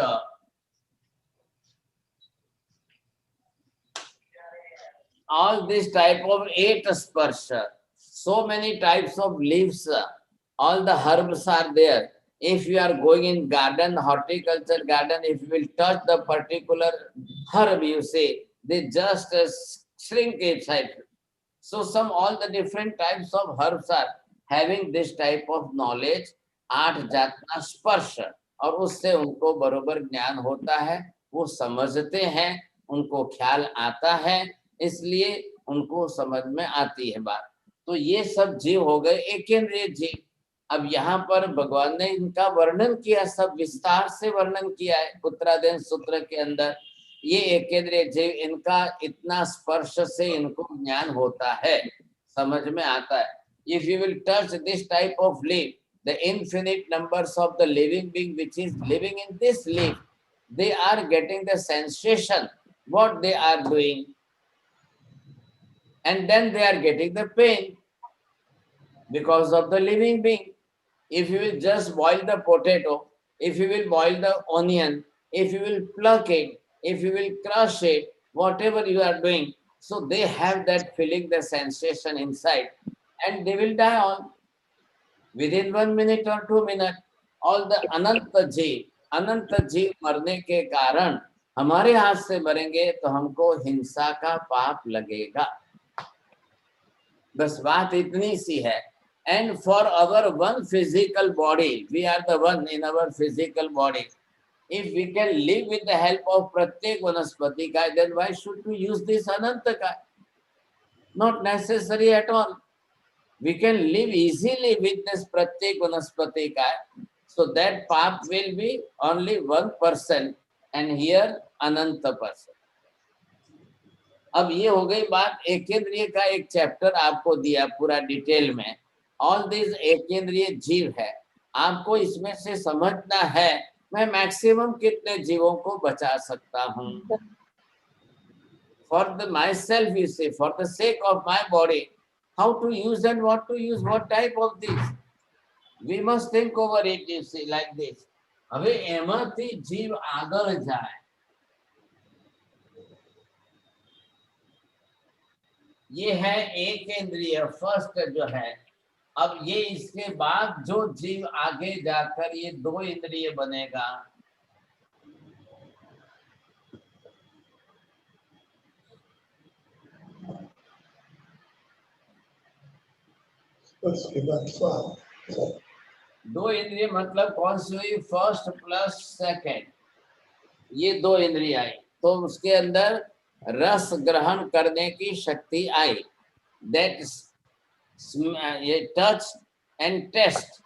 S4: all this type of 8 sparsha, so many types of leaves, all the herbs are there. If you are going in garden, horticulture garden, if you will touch the particular herb, you say, they just shrink inside. So all the different types of herbs are having this type of knowledge, 8 जातना स्पर्श, और उससे उनको बरोबर ज्ञान होता है, वो समझते हैं, उनको ख्याल आता है, इसलिए उनको समझ में आती है बात। तो ये सब जीव हो गए एकेंद्रिय जीव। अब यहाँ पर भगवान ने इनका वर्णन किया, सब विस्तार से वर्णन किया है उत्तराध्ययन सूत्र के अंदर। ये एकेंद्रिय जीव, इनका इतना स्पर्श से इनको ज्ञान होता है, समझ में आता है। If you will touch this type of leaf, the infinite numbers of the living being which is living in this leaf, they are getting the sensation what they are doing, and then they are getting the pain because of the living being. If you will just boil the potato, if you will boil the onion, if you will pluck it, if you will crush it, whatever you are doing, so they have that feeling, the sensation inside, and they will die on within 1 minute or 2 minutes. All the अनंत जीव मरने के कारण हमारे हाथ से मरेंगे तो हमको हिंसा का पाप लगेगा। बस बात इतनी सी है। And for our one physical body, we are the one in our physical body. If we can live with the help of Pratyek Vanaspati Kaya, then why should we use this Ananta Kaya? Not necessary at all. We can live easily with this Pratyek Vanaspati Kaya. So that path will be only 1%, and here Ananta person. अब ये हो गई बात एकेंद्रिय का। एक chapter आपको दिया पूरा डिटेल में, ऑल दिस एकेंद्रिय जीव है, आपको इसमें से समझना है मैं मैक्सिमम कितने जीवों को बचा सकता हूँ। For the myself you say, for the sake of my body, how to use and what to use, what type of this, we must think over it, you see, like this. હવે એમાંથી જીવ આગળ જાય, ये है एक इंद्रिय first जो है। अब ये इसके बाद जो जीव आगे जाकर ये 2 इंद्रिय बनेगा।
S12: उसके बाद
S4: 2 इंद्रिय मतलब कौन सी हुई? फर्स्ट प्लस सेकंड, ये 2 इंद्रिय आई, तो उसके अंदर रस ग्रहण करने की शक्ति आई। दैट ये touch and taste.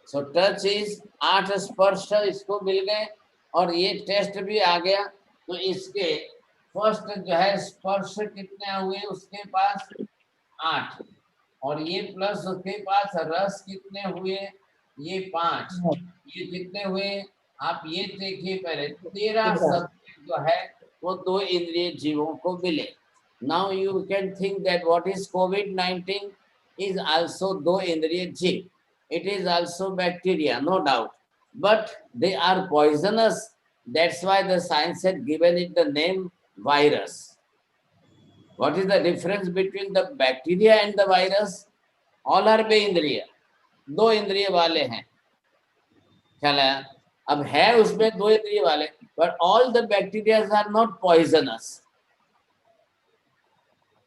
S4: So touch is 8 स्पर्श इसको मिल गए, और ये टेस्ट भी आ गया। तो इसके फर्स्ट जो है स्पर्श कितने हुए उसके पास? 8, और ये प्लस उसके पास रस कितने हुए? ये 5, ये कितने हुए? आप ये देखिए पहले 13 सब्जेक्ट जो है वो 2 इंद्रिय जीवों को मिले। Now you can think that what is COVID-19 is also 2 इंद्रिय जीव. It is also bacteria, no doubt, but they are poisonous. That's why the science had given it the name virus. What is the difference between the bacteria and the virus? All are बे इंद्रिय, 2 इंद्रिय वाले हैं। ख्याल आया? अब है उसमें 2 इंद्रिय वाले, but all the bacteria are not poisonous.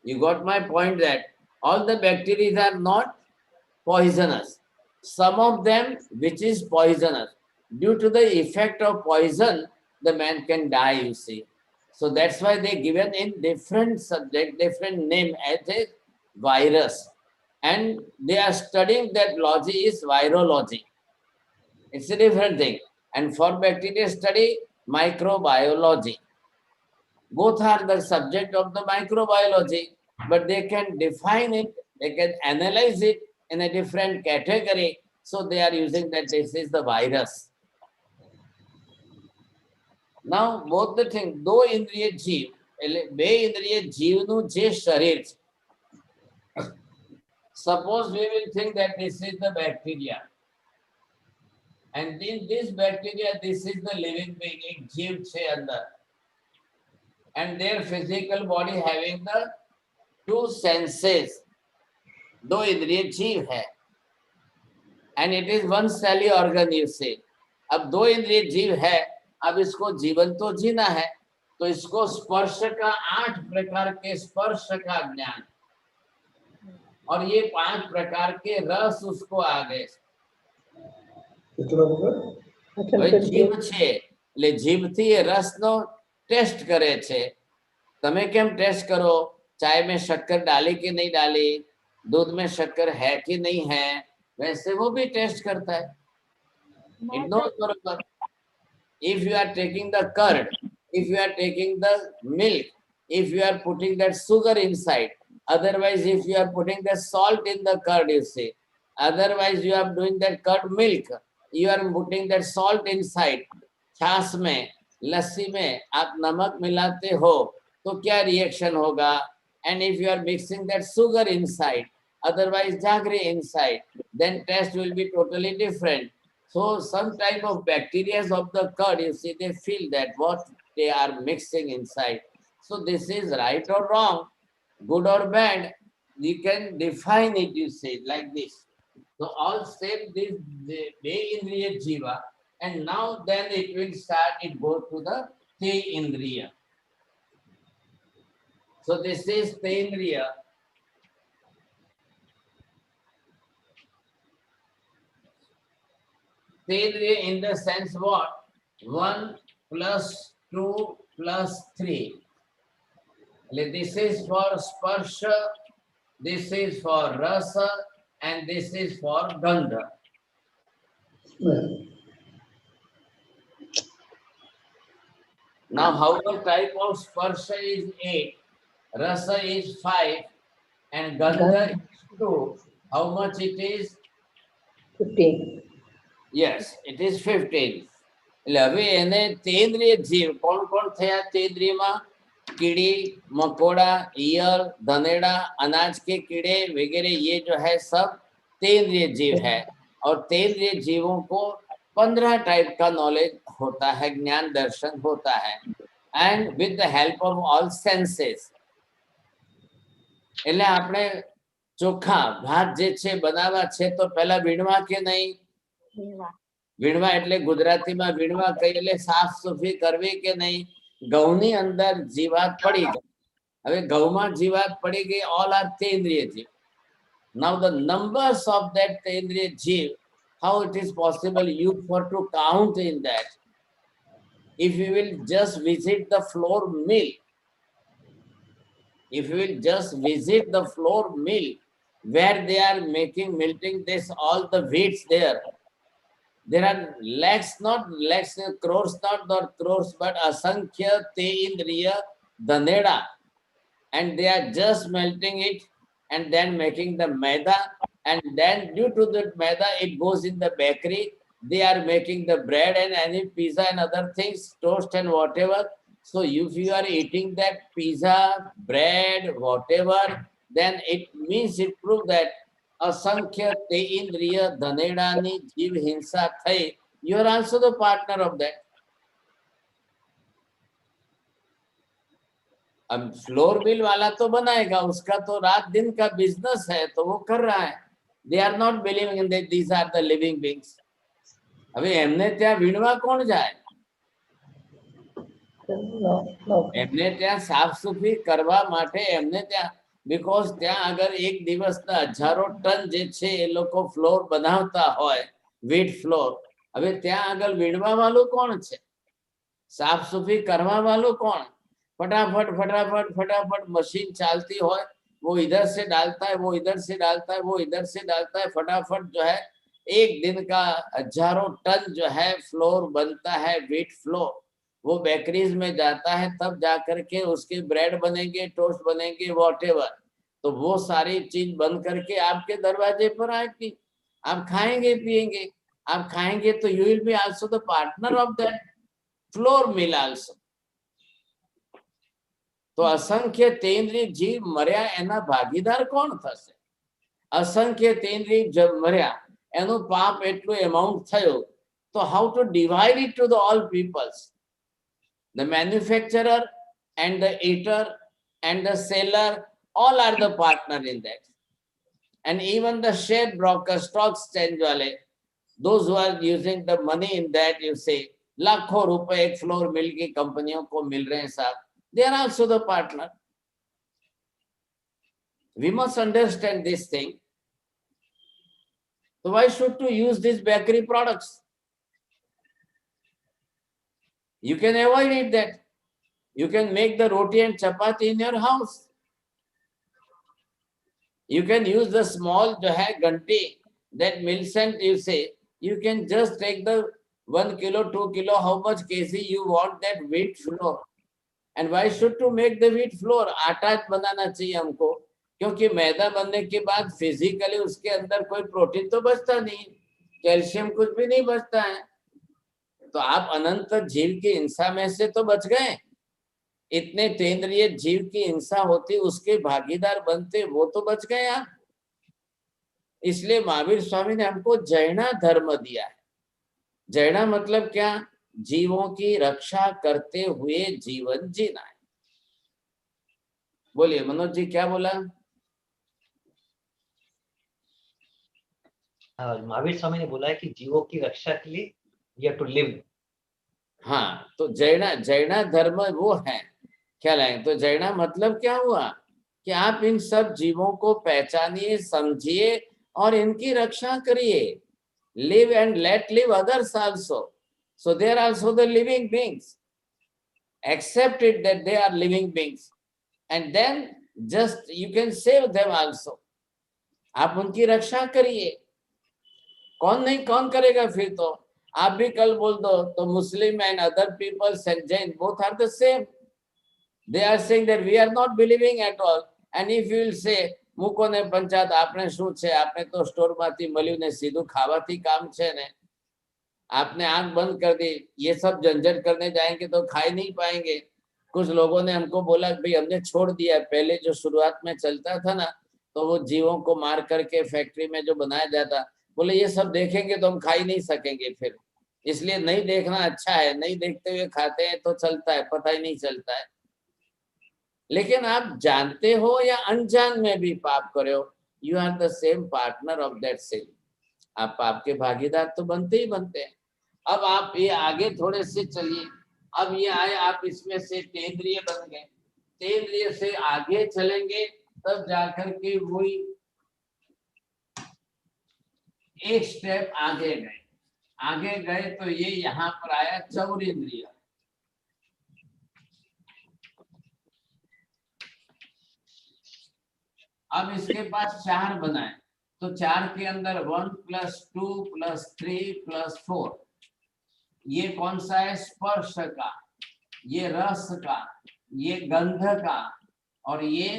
S4: You got my point that all the bacteria are not poisonous. Some of them which is poisonous. Due to the effect of poison, the man can die, you see. So that's why they given in different subject, different name as a virus. And they are studying that logy is virology. It's a different thing. And for bacteria study, microbiology. Both are the subject of the microbiology, but they can define it, they can analyze it in a different category. So they are using that this is the virus. Now both the thing, 2 इंद्रिय जीव, 2 इंद्रिय जीवનું જે શરીર છે. Suppose we will think that this is the bacteria, and in this bacteria this is the living being, एक जीव છે અંદર, and their physical body having the 2 senses, 2 इंद्रिय जीव है, and it is one cellular organ you say. अब 2 इंद्रिय जीव है, अब इसको जीवन तो जीना है, तो इसको स्पर्श का 8 प्रकार के स्पर्श का ज्ञान, और ये 5 प्रकार के रस उसको आ गए હવે જીભ છે એટલે જીભથી એ રસનો ટેસ્ટ કરે છે તમે કેમ ટેસ્ટ કરો चाय में शक्कर डाली कि नहीं डाली दूध में शक्कर है कि नहीं है वैसे वो भी टेस्ट करता है it knows बरोबर if you are taking the curd if you are taking the milk if you are putting that sugar inside otherwise if you are putting the salt in the curd you see otherwise you are doing that curd milk you are putting that salt inside छाछ में लस्सी में आप नमक मिलाते हो तो क्या reaction होगा and if you are mixing that sugar inside otherwise jaggery inside then taste will be totally different so some type of bacteria of the curd you see they feel that what they are mixing inside so this is right or wrong good or bad you can define it you say like this so all same this the indriya jiva and now then it will start it goes to the te indriya so this is te indriya te indriya in the sense what 1 plus 2 plus 3 this is for sparsha this is for rasa and this is for gandha now however type of sparsha is 8 rasa is 5 and gandha is 2 how much it is
S1: 15
S4: yes it is 15 એટલે હવે એને તેન્દ્રિય જીવ કોણ કોણ થયા તેન્દ્રિયમાં कीड़ी मकोड़ा year धनेड़ा अनाज के कीड़े वगैरह ये जो है सब तेंद्रिय जीव है और तेंद्रिय जीवों को 15 टाइप का नॉलेज होता है ज्ञान दर्शन होता है and with the help of all senses એટલે આપણે ચોખા ભાત જે છે બનાવવા છે તો પહેલા વીણવા કે નહીં વીણવા એટલે ગુજરાતીમાં વીણવા કહી એટલે સાફ સુફી કરવી કે નહીં ઘઉંની અંદર જીવાત પડી જાય હવે ઘઉંમાં જીવાત પડી ગઈ all are તેન્દ્રિય જીવ now the numbers of that તેન્દ્રિય જીવ how it is possible you for to count in that if you will just visit the flour mill if you will just visit the flour mill where they are making melting this all the wheats there are lakhs not lakhs crores not crores but asankhya te indriya dhaneda and they are just melting it and then making the maida and then due to the maida it goes in the bakery they are making the bread and any pizza and other things toast and whatever so if you are eating that pizza bread whatever then it means it proves that असंख्य ते इंद्रिय धनेडानी जीव हिंसा थई you are also the partner of that अब flour mill वाला तो बनाएगा उसका तो रात दिन का बिजनेस है तो वो कर रहा है they are not believing in that these are the living beings હવે એમને ત્યાં વીણવા કોણ જાય એમને ત્યાં સાફ સુફી કરવા માટે એમને ત્યાં बिकॉज ત્યાં अगर एक દિવસના હજારો ટન જે છે એ લોકો ફ્લોર બનાવતા હોય વીટ ફ્લોર હવે ત્યાં આગળ વીણવા વાળું કોણ છે સાફ સુફી કરવા વાળું કોણ फटाफट फटाफट फटाफट मशीन चालती हो वो इधर से डालता है वो इधर से डालता है वो इधर से डालता है फटाफट जो है एक दिन का हजारों टन जो है फ्लोर बनता है वीट फ्लोर वो बेकरीज में जाता है तब जाकर के उसके ब्रेड बनेंगे टोस्ट बनेंगे वॉटेवर तो वो सारी चीज बन करके आपके दरवाजे पर आएगी आप खाएंगे पिएंगे आप खाएंगे तो you will be also the partner of that flour mill also तो असंख्य तेंद्रिय जीव मर्या एना भागीदार कोण थशे असंख्य तेंद्रिय जब मर्या एनो पाप एटलो अमाउंट थयो तो how to divide it to the all peoples the manufacturer and the eater and the seller all are the partner in that and even the share broker stock exchange wale those who are using the money in that you say लाखों रुपए एक flour mill की कंपनियों को मिल रहे हैं साहब they are also the partner We must understand this thing. So why should to use these bakery products? You can avoid it that. You can make the roti and chapati in your house. You can use the small जो है घंटी, that millicent you say, you can just take the 1 kilo, 2 kilo, how much kg you want that wheat flour. And why should to make the wheat flour? आटा बनाना चाहिए हमको, क्योंकि मैदा बनने के बाद फिजिकली उसके अंदर कोई प्रोटीन तो बचता नहीं, कैल्शियम कुछ भी नहीं बचता है. तो आप अनंत जीव की हिंसा में से तो बच गए. इतने तेंद्रिय जीव की हिंसा होती, उसके भागीदार बनते, वो तो बच गए आप. इसलिए महावीर स्वामी ने हमको जैना धर्म दिया है. जैना मतलब क्या? जीवों की रक्षा करते हुए जीवन जीना है. बोलिए मनोज जी, क्या बोला?
S9: महावीर स्वामी ने बोला है कि जीवों की रक्षा के लिए वी हैव टू लिव.
S4: हाँ, तो जैना धर्म वो है. क्या लाएं? तो जैना मतलब क्या हुआ कि आप इन सब जीवों को पहचानिए, समझिए और इनकी रक्षा करिए. Live and let live others also. So they are also the living beings. Accept it that they are living beings, and then just you can save them also. आप उनकी रक्षा करिए. कौन नहीं, कौन करेगा फिर? तो आप भी कल बोल दो तो मुस्लिम and other people and Jain both are the same. They are saying that we are not believing at all. And if you will say મૂકોને panchayat, આપણે શું છે, આપણે તો સ્ટોર માંથી મળ્યું ને સીધું ખાવાથી કામ છે ને, आपने आंख बंद कर दी, ये सब झंझट करने जाएंगे तो खा ही नहीं पाएंगे. कुछ लोगों ने हमको बोला भाई हमने छोड़ दिया, पहले जो शुरुआत में चलता था ना, तो वो जीवों को मार करके फैक्ट्री में जो बनाया जाता, बोले ये सब देखेंगे तो हम खा ही नहीं सकेंगे फिर, इसलिए नहीं देखना अच्छा है. नहीं देखते हुए खाते हैं तो चलता है, पता ही नहीं चलता है. लेकिन आप जानते हो या अनजान में भी पाप करे हो, you are the same partner of that sin. आप पाप के भागीदार तो बनते ही बनते हैं. अब आप ये आगे थोड़े से चलिए. अब ये आए, आप इसमें से तेंद्रिय बन गए. तेंद्रिय से आगे चलेंगे तब जाकर के वही एक स्टेप आगे गए. आगे गए तो ये यहाँ पर आया चौरेंद्रिय. अब इसके पास 4 बनाए, तो 4 के अंदर 1 + 2 + 3 + 4. ये कौन सा है? स्पर्श का, ये रस का, ये गंध का, और ये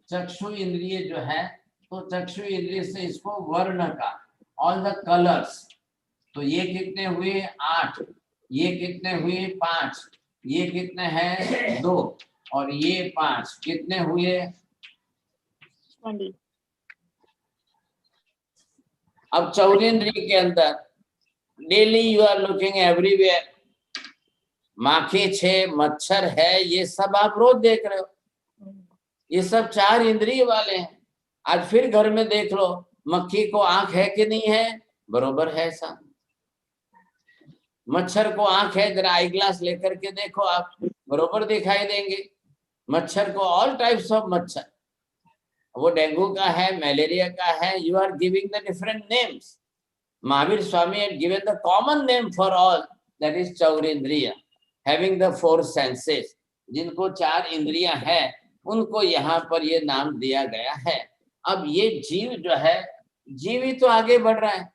S4: चक्षु इंद्रिय जो है, तो चक्षु इंद्रिय से इसको वर्ण का, ऑल द कलर्स. तो ये कितने हुए? 8. ये कितने हुए? 5. ये कितने हैं? 2. और ये 5 कितने हुए?
S5: 20.
S4: अब चौरेंद्रिय के अंदर daily you are looking everywhere. माखी छे, मच्छर है, ये सब आप रोज देख रहे हो. ये सब 4 इंद्रिय वाले हैं. आज फिर घर में देख लो, मक्खी को आंख है कि नहीं है? बरोबर है सा. मच्छर को आंख है, जरा आई ग्लास लेकर के देखो आप, बरोबर दिखाई देंगे. मच्छर को ऑल टाइप्स ऑफ मच्छर, वो डेंगू का है, मलेरिया का है. You are giving the different names. Mahavir Swami had given the common name for all, that is Chaurindriya, having the 4 senses. जिनको 4 इंद्रियां हैं, उनको यहाँ पर ये नाम दिया गया है. अब ये जीव जो है, जीव ही तो आगे बढ़ रहा है.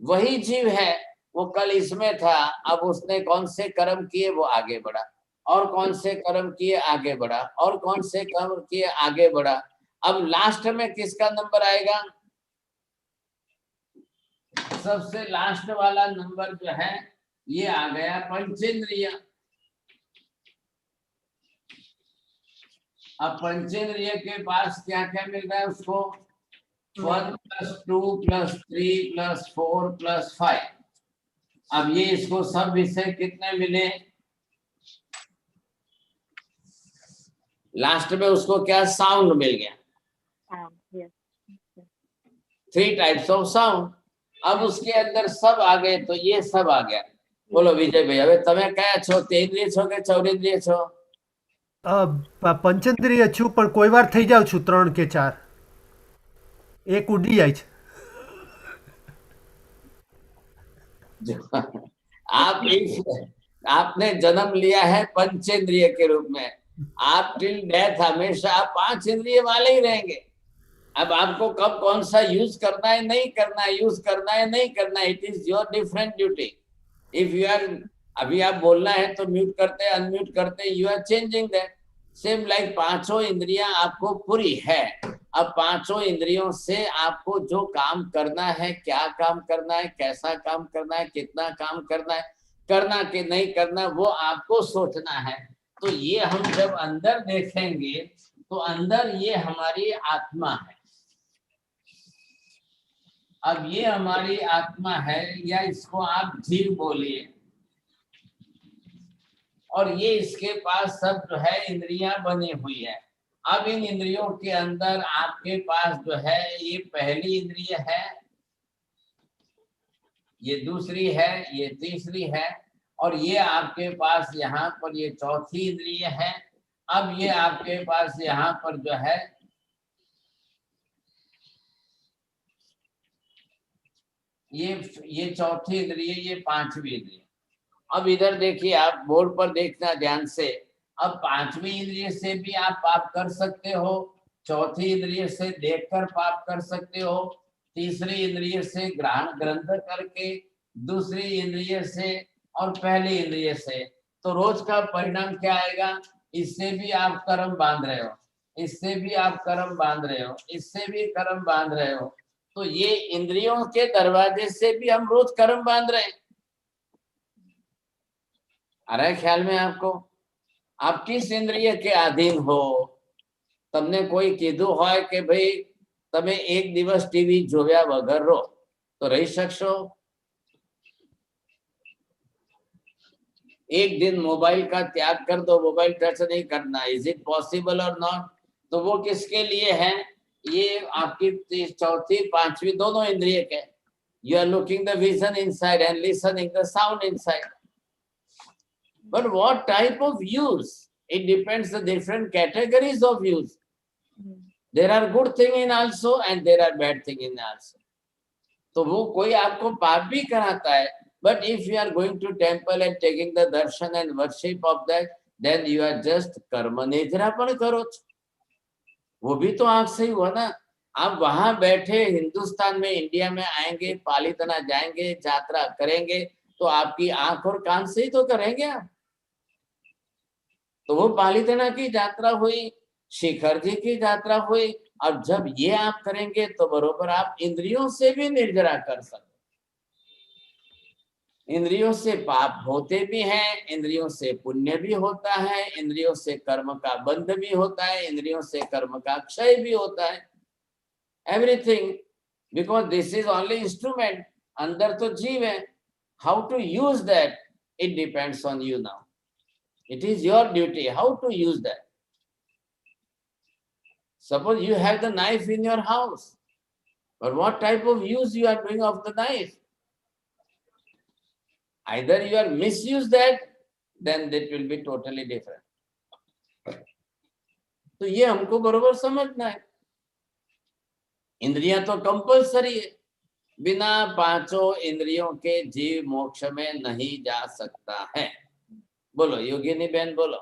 S4: वही जीव है, वो कल इसमें था, अब उसने कौन से कर्म किए वो आगे बढ़ा, और कौन से कर्म किए आगे बढ़ा, और कौन से कर्म किए आगे बढ़ा. अब लास्ट में किसका नंबर आएगा? सबसे लास्ट वाला नंबर जो है, ये आ गया पंचेंद्रिय. अब पंचेंद्रिय के पास क्या क्या मिल रहा है उसको? 1 + 2 + 3 + 4 + 5. अब ये इसको सब विषय कितने मिले? लास्ट में उसको क्या? साउंड मिल गया. 3 टाइप्स ऑफ साउंड. अब उसके अंदर सब आ गए, तो ये सब आ गया. बोलो विजय भाई, હવે તમે કયા છો? તેન્દ્રિય છો કે ચૌરેન્દ્રિય છો?
S8: પંચેન્દ્રિય છું પણ કોઈ વાર થઈ જાઉં છું 3 કે 4 એક ઉડી જાય છે.
S4: आपने जन्म लिया है पंचेंद्रिय के रूप में, आप टिल डेथ हमेशा आप 5 इंद्रिय वाले ही रहेंगे. अब आपको कब कौन सा यूज करना है नहीं करना है, यूज करना है नहीं करना है, it is your different duty. If you are अभी आप बोलना है तो म्यूट करते हैं, अनम्यूट करते हैं, you are changing that. Same like 5 इंद्रियां आपको पूरी है. अब 5 इंद्रियों से आपको जो काम करना है, क्या काम करना है, कैसा काम करना है, कितना काम करना है, करना कि नहीं करना, वो आपको सोचना है. तो ये हम जब अंदर देखेंगे तो अंदर ये हमारी आत्मा है. अब ये हमारी आत्मा है, या इसको आप जीव बोलिए, और ये इसके पास सब जो है इंद्रियां बनी हुई है. अब इन इंद्रियों के अंदर आपके पास जो है ये पहली इंद्रिय है, ये दूसरी है, ये तीसरी है, और ये आपके पास यहाँ पर ये चौथी इंद्रिय है. अब ये आपके पास यहाँ पर जो है ये चौथी इंद्रिय, ये पांचवी इंद्रिय. अब इधर देखिए, आप बोर्ड पर देखना ध्यान से. अब पांचवी इंद्रिय से भी आप पाप कर सकते हो, चौथी इंद्रिय से देखकर पाप कर सकते हो, तीसरी इंद्रिय से ग्रंथ करके, दूसरी इंद्रिय से, और पहली इंद्रिय से. तो रोज का परिणाम क्या आएगा? इससे भी आप कर्म बांध रहे हो, इससे भी आप कर्म बांध रहे हो, इससे भी कर्म बांध रहे हो. तो ये इंद्रियों के दरवाजे से भी हम रोज कर्म बांध रहे हैं. आ रहा है ख्याल में आपको? आप किस इंद्रिय के अधीन हो? તમને કોઈ કીધું હોય કે ભાઈ તમે એક દિવસ ટીવી જોયા વગર રહો, તો રહી શકશો? एक दिन मोबाइल का त्याग कर दो, मोबाइल टच नहीं करना, इज इट पॉसिबल और नॉट? तो वो किसके लिए है? ये आपकी चौथी पांचवी दोनों इंद्रिय के. You are looking the vision inside and listening the sound inside. But what type of use? It depends the different categories of use. There are good thing in also and there are bad thing in also. तो वो कोई आपको पाप भी कराता है, but if you are going to temple and taking the darshan and worship of that, then you are just कर्म निद्रा पण करो. वो भी तो आंख से ही हुआ ना. आप वहां बैठे हिंदुस्तान में, इंडिया में आएंगे, पालीतना जाएंगे, यात्रा करेंगे, तो आपकी आंख और कान से ही तो करेंगे आप. तो वो पालीतना की यात्रा हुई, शिखर जी की यात्रा हुई. अब जब ये आप करेंगे तो बरोबर आप इंद्रियों से भी निर्जरा कर सकते. इंद्रियों से पाप होते भी हैं, इंद्रियों से पुण्य भी होता है, इंद्रियों से कर्म का बंध भी होता है, इंद्रियों से कर्म का क्षय भी होता है. Everything, because this is only instrument. अंदर तो जीव है. How to use that, it depends on you now. It is your duty how to use that. Suppose you have the knife in your house, but what type of use you are doing of the knife? Either you are misuse that, then that will be totally different. तो ये हमको बरोबर समझना है. इंद्रियां तो compulsory है. बिना पांचों इंद्रियों के जीव मोक्ष में नहीं जा सकता है. बोलो योगिनी बहन, बोलो.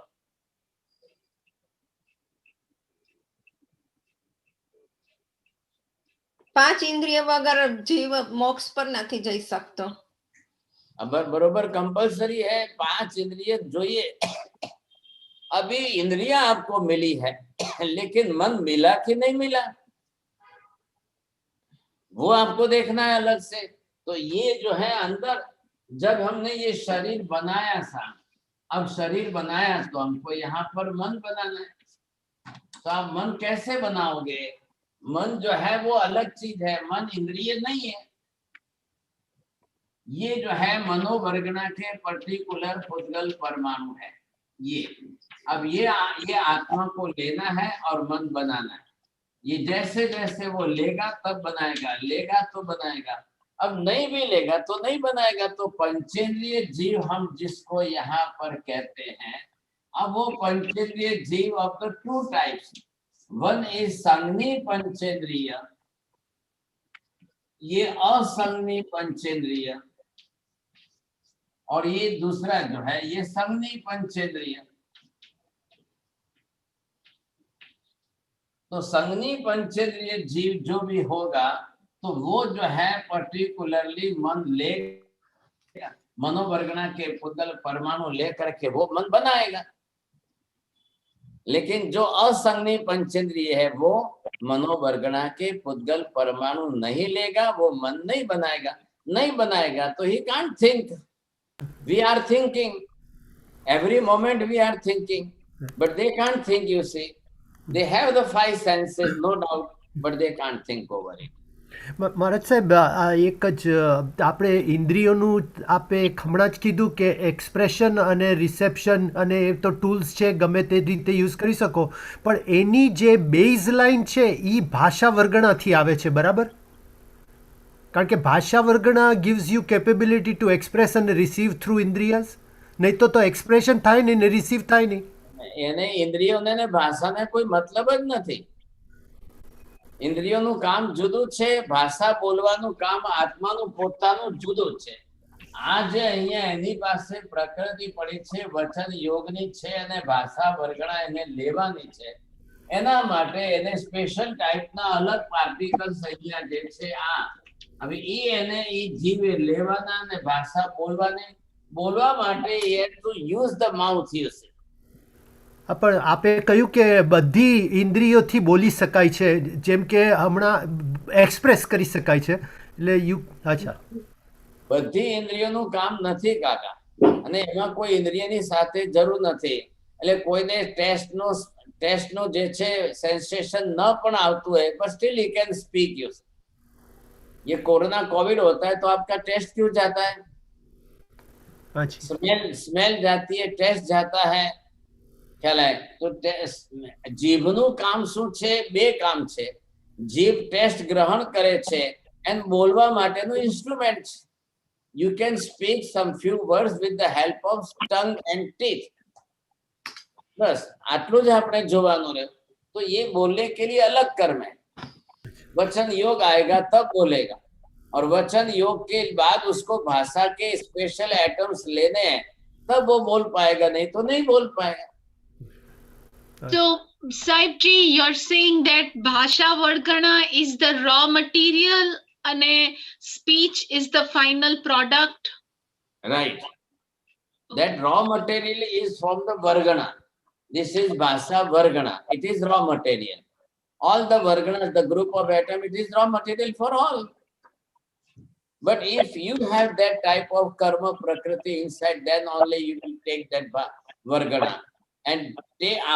S1: પાંચ ઇન્દ્રિય વગર જીવ મોક્ષ પર નથી જઈ શકતો.
S4: अब बरोबर कंपल्सरी है. 5 इंद्रिय જોઈએ. अभी इंद्रियां आपको मिली है, लेकिन मन मिला कि नहीं मिला, वो आपको देखना है अलग से. तो ये जो है अंदर, जब हमने ये शरीर बनाया था, अब शरीर बनाया तो हमको यहाँ पर मन बनाना है. तो आप मन कैसे बनाओगे? मन जो है वो अलग चीज है, मन इंद्रिय नहीं है. ये जो है मनोवर्गना के पर्टिकुलर पुद्गल परमाणु है. ये अब ये आत्मा को लेना है और मन बनाना है. ये जैसे जैसे वो लेगा तब बनाएगा, लेगा तो बनाएगा. अब नहीं भी लेगा तो नहीं बनाएगा. तो पंचेंद्रिय जीव हम जिसको यहाँ पर कहते हैं, अब वो पंचेंद्रिय जीव of the two types, one is संज्ञी पंचेंद्रिय, ये असंज्ञी पंचेंद्रिय, और ये दूसरा जो है ये संज्ञी पंचेंद्रिय। तो संज्ञी पंचेंद्रिय जीव जो भी होगा तो वो जो है पर्टिकुलरली मन ले मनोवर्गणा के पुद्गल परमाणु लेकर के वो मन बनाएगा। लेकिन जो असंज्ञी पंचेंद्रिय है वो मनोवर्गणा के पुद्गल परमाणु नहीं लेगा, वो मन नहीं बनाएगा। नहीं बनाएगा तो he can't think. We are thinking, every moment we are thinking, but they can't think, you see. They have the five senses, no doubt, but they can't think over it.
S8: મહારાજ સાહેબ, આ એક જ આપણે ઇન્દ્રિયોનું આપે હમણાં જ કીધું કે એક્સપ્રેશન અને રિસેપ્શન અને એ તો ટૂલ્સ છે, ગમે તે રીતે યુઝ કરી શકો, પણ એની જે બેઝ લાઇન છે એ ભાષા વર્ગણાથી આવે છે, બરાબર? કારણ કે ભાષા વર્ગણા gives you capability to express અને રિસીવ થ્રુ ઇન્દ્રિયસ, નહીં તો એક્સપ્રેશન થાય નહીં ને રિસીવ થાય નહીં.
S4: એને ઇન્દ્રિયોને ને ભાષાને કોઈ મતલબ જ નથી. ઇન્દ્રિયોનું કામ જુદું છે, ભાષા બોલવાનું કામ આત્માનું પોતાનું જુદું છે. આ જે અહીંયા એની પાસે પ્રકૃતિ પડી છે, વચન યોગની છે અને ભાષા વર્ગણા એને લેવાની છે, એના માટે એને સ્પેશિયલ ટાઈપના અલગ પાર્ટિકલ્સ અહીંયા જે છે આ હવે એને જીવે લેવાના અને ભાષા બોલવાની, બોલવા માટે he had to use the mouth, you see.
S8: પણ આપે કહ્યું કે બધી ઇન્દ્રિયોથી બોલી શકાય છે, જેમ કે હમણાં એક્સપ્રેસ કરી શકાય છે, એટલે યુ અચ્છા
S4: બધી ઇન્દ્રિયોનું કામ નથી કાકા, અને એમાં કોઈ ઇન્દ્રિયની સાથે જરૂર નથી. એટલે કોઈને ટેસ્ટનો જે છે સેન્સેશન ન પણ આવતું હોય પણ steel he can speak, you. ये कोरोना कोविड होता है तो आपका टेस्ट क्यों जाता है? स्मेल जाती है, टेस्ट जाता है, ખ્યાલ હે? તો જીભનું કામ શું છે? બે કામ છે. જીભ ટેસ્ટ ગ્રહણ કરે છે અને બોલવા માટેનું ઇન્સ્ટ્રુમેન્ટ છે. You can speak some few words with the help of tongue and teeth. બસ આટલું જ આપણે જોવાનું રહે. તો ये बोलने के लिए अलग कर्म है. वचन योग आएगा तब बोलेगा, और वचन योग के बाद उसको भाषा के स्पेशल एटम्स लेने हैं, तब वो बोल पाएगा, नहीं तो नहीं बोल पाएगा.
S7: So, Sahib ji, you're saying that Bhasha Vargana is the raw material and speech is the final product?
S4: Right. That raw material is from the Vargana. This is Bhasha Vargana. It is raw material. All the Varganas, the group of atom, it is raw material for all. But if you have that type of karma prakriti inside, then only you will take that Vargana. And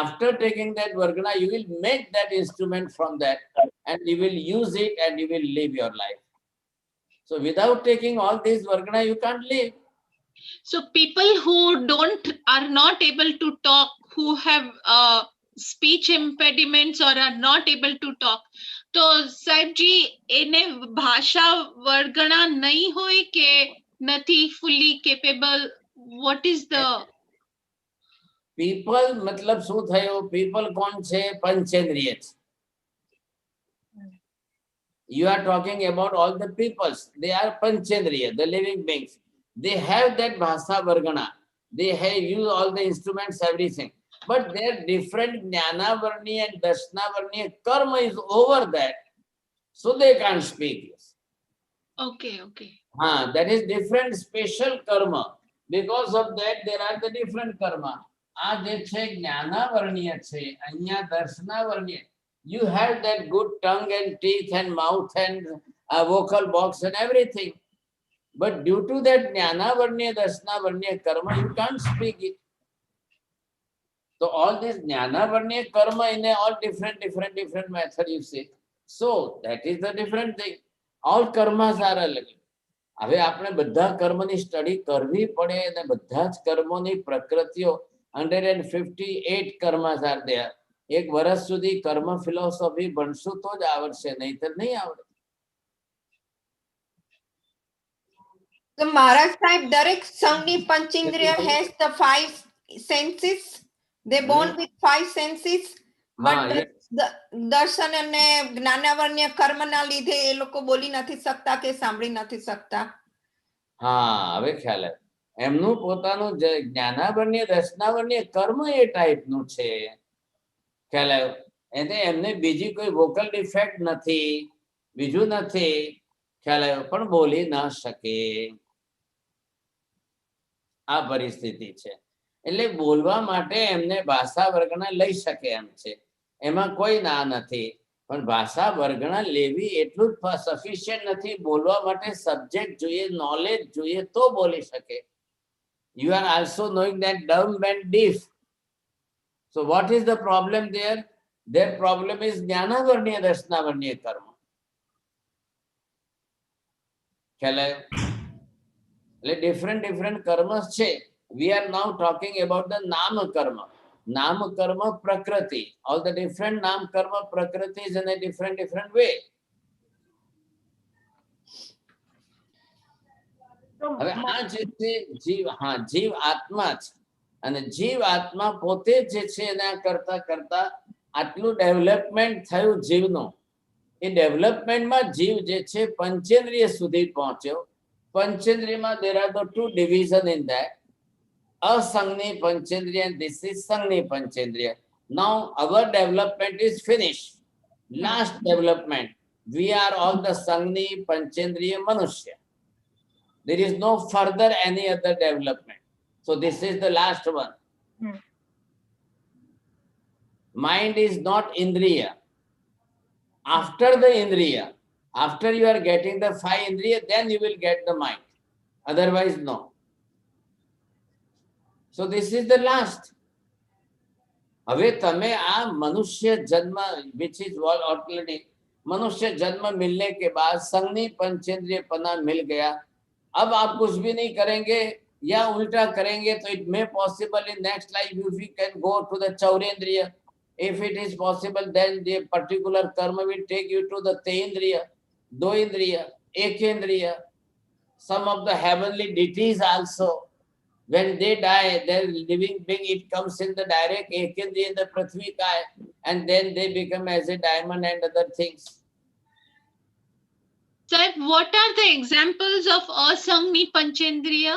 S4: after taking that Vargana, you will make that instrument from that and you will use it and you will live your life. So without taking all these Vargana, you can't live.
S7: So people who are not able to talk, who have speech impediments or are not able to talk, તો સાહેબજી એને ભાષા વર્ગણા નહીં હોય કે નથી fully capable? What is the
S4: people? मतलब શું થયો? people કોણ છે? પંચેન્દ્રિય છે. You are talking about all the peoples. They are panchendriya, the living beings. They have that bhasa vargana. They have used all the instruments, everything. But their different jnana varniya and dasna varniya karma is over that. So they can't speak.
S7: Okay.
S4: That is different special karma. Because of that, there are the different karma. આ જે છે જ્ઞાના વર્ણીય છે, અહીંયા Darshana વર્ણીય. You have that good tongue and teeth and mouth and vocal box and everything. But due to that jnana varniya, dasna varniya karma, you can't speak it. So all this jnana varniya karma in all different method, you see. So that is the different thing. All karmas are अलग. હવે આપણે બધા કર્મની study કરવી પડે અને બધા જ કર્મોની પ્રકૃતિઓ 158 કર્mas are there. એક વર્ષ સુધી કર્મ ફિલોસોફી ભણશું તો જ આવડશે, નહીતર નહીં આવડે.
S1: So Maharaj Sahib, દરેક સંઘની પંચેન્દ્રિય has the five senses. they born with 5 senses but
S4: हाँ, yes.
S1: દર્શન અને જ્ઞાનાવર્ણ્ય કર્મના લીધે એ લોકો બોલી નથી શકતા કે સાંભળી નથી શકતા.
S4: હા, હવે ખ્યાલ આવ્યો. એમનું પોતાનું જ્ઞાનાવર્ણ્ય દર્શનાવર્ણ્ય કર્મ એ ટાઈપનું છે. ખ્યાલ આવ્યો. એટલે એમને બીજી કોઈ વોકલ ડિફેક્ટ નથી, બીજું નથી. ખ્યાલ આવ્યો, પણ બોલી ન શકે. આ પરિસ્થિતિ છે. એટલે બોલવા માટે એમને ભાષા વર્ગના લઈ શકે એમ છે, એમાં કોઈ ના નથી. પણ ભાષા વર્ગના લેવી એટલું જ સફિશિયન્ટ નથી. બોલવા માટે સબ્જેક્ટ જોઈએ, નોલેજ જોઈએ તો બોલી શકે. You are also knowing that dumb and deaf. So what is the problem there? Their problem is jnanavarniya darshanavarniya karma. ખ્યાલ આવ્યો? એટલે different કર્મસ છે. We are now talking about the nama karma. Nama karma prakriti. All the different nama karma prakriti is in a different way. હવે આ જે છે જીવ, હા, જીવ આત્મા છે. અને જીવ આત્મા પોતે જે છે એના કરતા કરતા આટલું ડેવલપમેન્ટ થયું જીવનું. એ ડેવલપમેન્ટમાં જીવ જે છે પંચેન્દ્રિય સુધી પહોંચ્યો. પંચેન્દ્રિયમાં there are the two division in that. Asangni Panchendriya and this is Sangni Panchendriya. Now our development is finished. Last development. We are all the Sangni Panchendriya Manushya. There is no further any other development. So this is the last one. Mind is not Indriya. After the Indriya, after you are getting the 5 Indriya, then you will get the mind. Otherwise, no. So this is the last. હવે તમે આ મનુષ્ય જન્મ which is already मनुष्य जन्म मिलने के बाद संगनी पंचेंद्रिय पना मिल गया. अब आप कुछ भी नहीं करेंगे या उल्टा करेंगे तो it may possible in next life if you can go to the चौरेंद्रिय. If it is possible then the particular karma will take you to the तेन्द्रिय, द्वैन्द्रिय, एकेन्द्रिय. Some of the heavenly deities also, when they die, their living being, it comes in the direct ekendriya in the Prithvi Kaya, and then they become as a diamond and other things.
S7: Sir, what are the examples of asangni panchendriya?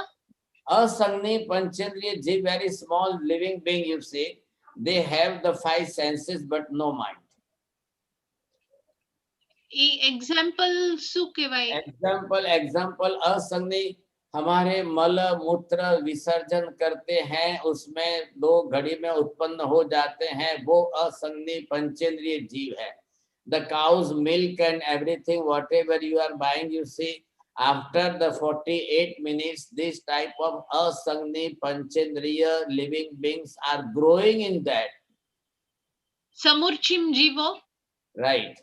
S4: Asangni Panchendriya, the very small living being, you see, they have the 5 senses but no mind.
S7: Example શું કહેવાય?
S4: Example asangni, हमारे मल मूत्र विसर्जन करते हैं, उसमें 2 घड़ी में उत्पन्न हो जाते हैं, वो असंगनी पंचेंद्रिय जीव है. The cow's milk and everything, whatever you are buying, you see, after the 48 minutes, this type of asangni panchendriya living beings are growing in that.
S7: Samurchim jivo?
S4: Right.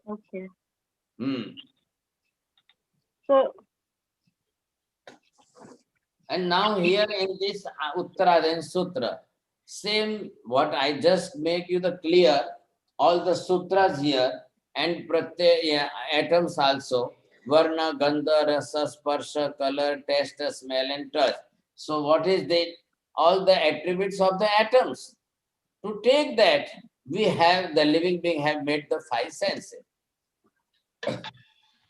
S2: Okay.
S4: So, and now here in this Uttaradhyayan Sutra, same what I just make you the clear, all the sutras here and atoms also, Varna, Gandha, Rasa, Sparsha, color, taste, smell and touch. So what is the all the attributes of the atoms? To take that, we have the living being have made the 5 senses.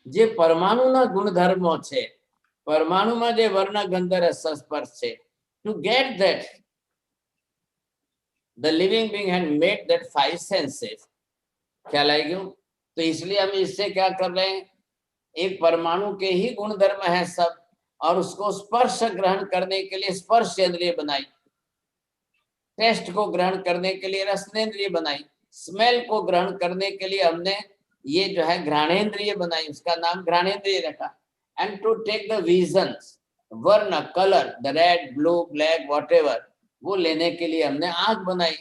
S4: જે પરમાણુના ગુણધર્મો છે, પરમાણુમાં જે વર્ણ ગંધ રસ સ્પર્શ છે, to get that the living being had made that 5 senses. ख्याल आई क्यों? तो इसलिए हम इससे क्या कर रहे हैं, एक परमाणु के ही गुणधर्म है सब, और उसको स्पर्श ग्रहण करने के लिए स्पर्श इंद्रिय बनाई, टेस्ट को ग्रहण करने के लिए रसनेन्द्रिय बनाई, स्मेल को ग्रहण करने के लिए हमने ये जो है घ्राणेन्द्रिय बनाई, उसका नाम घ्राणेन्द्रिय रखा. And to take the visions, वर्ण, colour, the red, blue, black, whatever, वो लेने के लिए हमने आंख बनाई.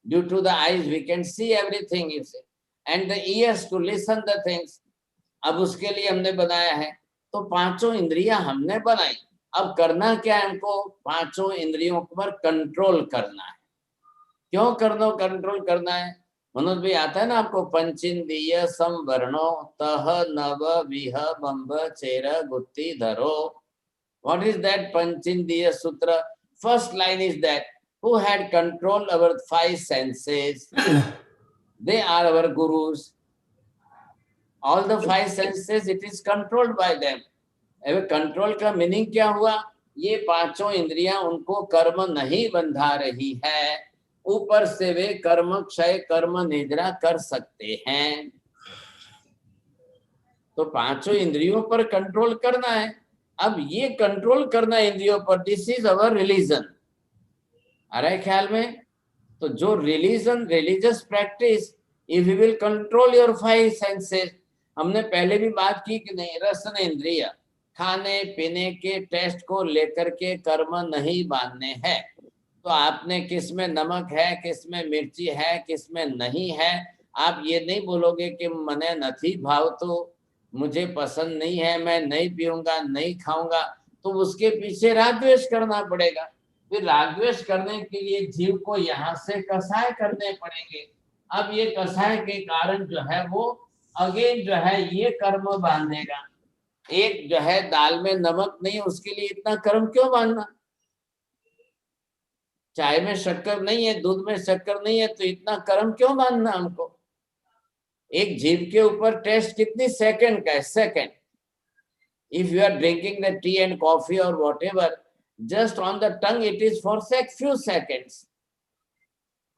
S4: Due to the eyes we can see everything, you see, and the ears to listen the things. अब उसके लिए हमने बनाया है. तो 5 इंद्रियां हमने बनाई. अब करना क्या है, हमको 5 इंद्रियों पर कंट्रोल करना है. क्यों कंट्रोल करना है? मनोज भाई, आता है ना आपको? पंचेंद्रिय संवरणो तह नव विह बंब चेर गुत्ती धरो, What is that Panchendriya Sutra? First line is that who had control over 5 senses, they are our gurus. All the 5 senses, it is controlled by them. अब कंट्रोल का मीनिंग क्या हुआ? ये पांचों इंद्रियां उनको कर्म नहीं बंधा रही है, ऊपर से वे कर्म क्षय कर्म निद्रा कर सकते हैं। तो पांचों इंद्रियों पर कंट्रोल करना है। अब ये कंट्रोल करना इंद्रियों पर, दिस इज अवर रिलीजन। आ रहा है ख्याल में? तो जो religion, religious practice, if you will control your 5 senses, हमने पहले भी बात की कि नहीं, रसन इंद्रिय खाने पीने के टेस्ट को लेकर के कर्म नहीं बांधने हैं। तो आपने किसमें नमक है, किसमें मिर्ची है, किसमें नहीं है, आप ये नहीं बोलोगे कि मने नहीं भाव, तो मुझे पसंद नहीं है, मैं नहीं पीऊंगा, नहीं खाऊंगा, तो उसके पीछे राग द्वेष करना पड़ेगा। फिर राग द्वेष करने के लिए जीव को यहाँ से कसाय करने पड़ेंगे। अब ये कसाय के कारण जो है वो अगेन जो है ये कर्म बांधेगा। एक जो है दाल में नमक नहीं, उसके लिए इतना कर्म क्यों बांधना? चाय में शक्कर नहीं है, दूध में शक्कर नहीं है, तो इतना कर्म क्यों बांधना हमको? एक जीव के ऊपर टेस्ट कितनी सेकंड का है? Second. If you are drinking the tea and coffee और whatever, just on the tongue it is for few seconds.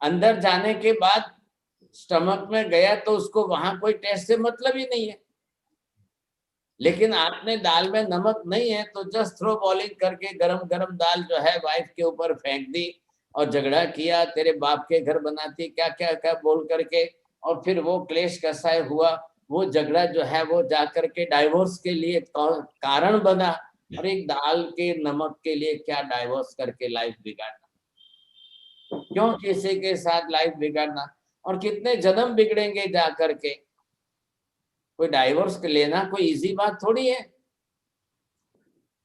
S4: अंदर जाने के बाद स्टमक में गया तो उसको वहां कोई टेस्ट से मतलब ही नहीं है। लेकिन आपने दाल में नमक नहीं है तो जस्ट थ्रो बॉलिंग करके गरम गरम दाल जो है वाइफ के ऊपर फेंक दी और झगड़ा किया, तेरे बाप के घर बनाती, क्या क्या क्या बोल करके, और फिर वो क्लेश कसाय हुआ। वो झगड़ा जो है वो जा करके डाइवोर्स के लिए कारण बना। और एक दाल के नमक के लिए क्या डाइवोर्स करके लाइफ बिगाड़ना? क्यों किसी के साथ लाइफ बिगाड़ना? और कितने जन्म बिगड़ेंगे जा करके। कोई डाइवोर्स लेना कोई इजी बात थोड़ी है।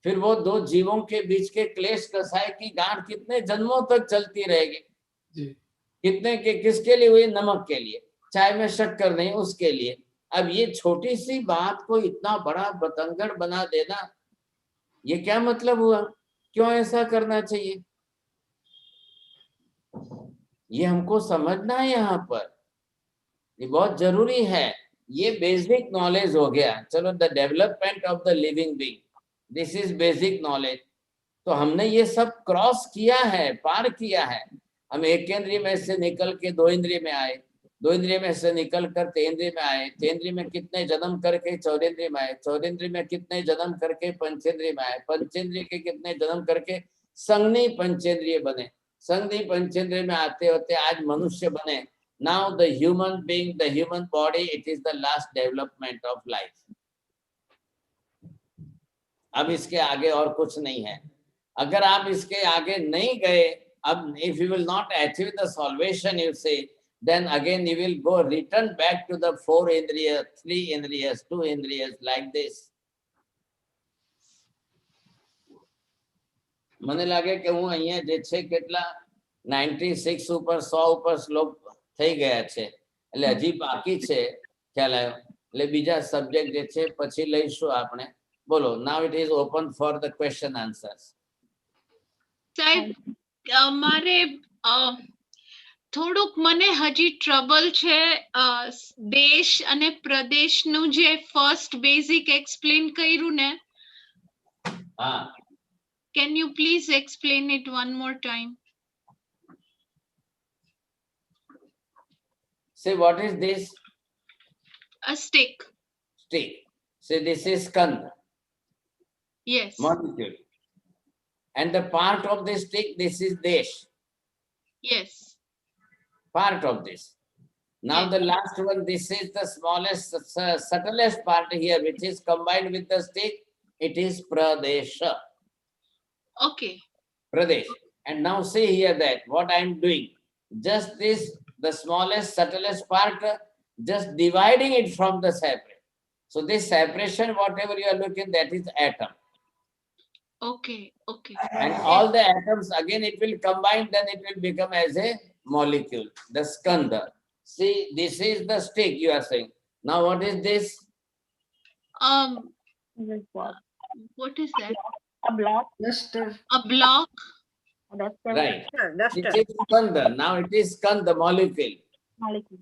S4: फिर वो दो जीवों के बीच के क्लेश कसाय की गांठ कितने जन्मों तक चलती रहेगी। कितने के किसके लिए हुई? नमक के लिए। चाय में शक्कर नहीं, उसके लिए। अब ये छोटी सी बात को इतना बड़ा बतंगड़ बना देना, ये क्या मतलब हुआ? क्यों ऐसा करना चाहिए? ये हमको समझना है यहाँ पर, ये बहुत जरूरी है। ये बेसिक नॉलेज हो गया। चलो, the development of the living being, this is basic knowledge. तो हमने ये सब क्रॉस किया है, पार किया है। हम एक इंद्रिय में से निकल के 2 इंद्रिय में आए, 2 इंद्रिय में से निकल कर 3 इंद्रिय में आए, 3 इंद्रिय में कितने जन्म करके 4 इंद्रिय में आए, 4 इंद्रिय में कितने जन्म करके 5 इंद्रिय में आए, 5 इंद्रिय के कितने जन्म करके संज्ञी पंचेंद्रिय बने, संज्ञी पंचेंद्रिय में आते होते आज मनुष्य बने। Now the human being, the human body, it is the last development of life. अब इसके आगे और कुछ नहीं है। अगर आप इसके आगे नहीं गए, अब if you will not achieve the salvation, you say, then again you will go return back to the 4 indriyas, 3 indriyas, 2 indriyas, like this. મને લાગે કે હું અહીંયા જે છે કેટલા 96 ઉપર 100 ઉપર શ્લોક થઈ ગયા છે, એટલે હજી બાકી છે, ખ્યાલ આવ્યો? એટલે બીજા સબ્જેક્ટ જે છે પછી લઈશું આપણે. બોલો, now it is open for the question answers.
S7: સાહેબ, મારે થોડુંક મને હજી ટ્રબલ છે દેશ અને પ્રદેશનું જે ફર્સ્ટ બેઝિક એક્સપ્લેન કર્યું ને,
S4: હા,
S7: can you please explain it one more time?
S4: Say, what is this?
S7: A stick.
S4: Stick. Say, this is skandha.
S7: Yes.
S4: Molecule. And the part of the stick, this is desh.
S7: Yes.
S4: Part of this. Now
S7: Yes.
S4: the last one, this is the smallest, subtlest part here, which is combined with the stick. It is pradesha.
S7: Okay.
S4: Pradesh. And now see here that what I am doing, just this, the smallest, subtlest part, just dividing it from the separate. So this separation, whatever you are looking, that is atom.
S7: Okay. Okay.
S4: And all the atoms, again, it will combine, then it will become as a molecule, the skandha. See, this is the stick you are saying. Now what is this?
S7: What is that?
S2: A block.
S1: Duster.
S7: A block.
S4: Right.
S2: Duster.
S4: It is skanda. Now it is skanda molecule.
S2: Molecule.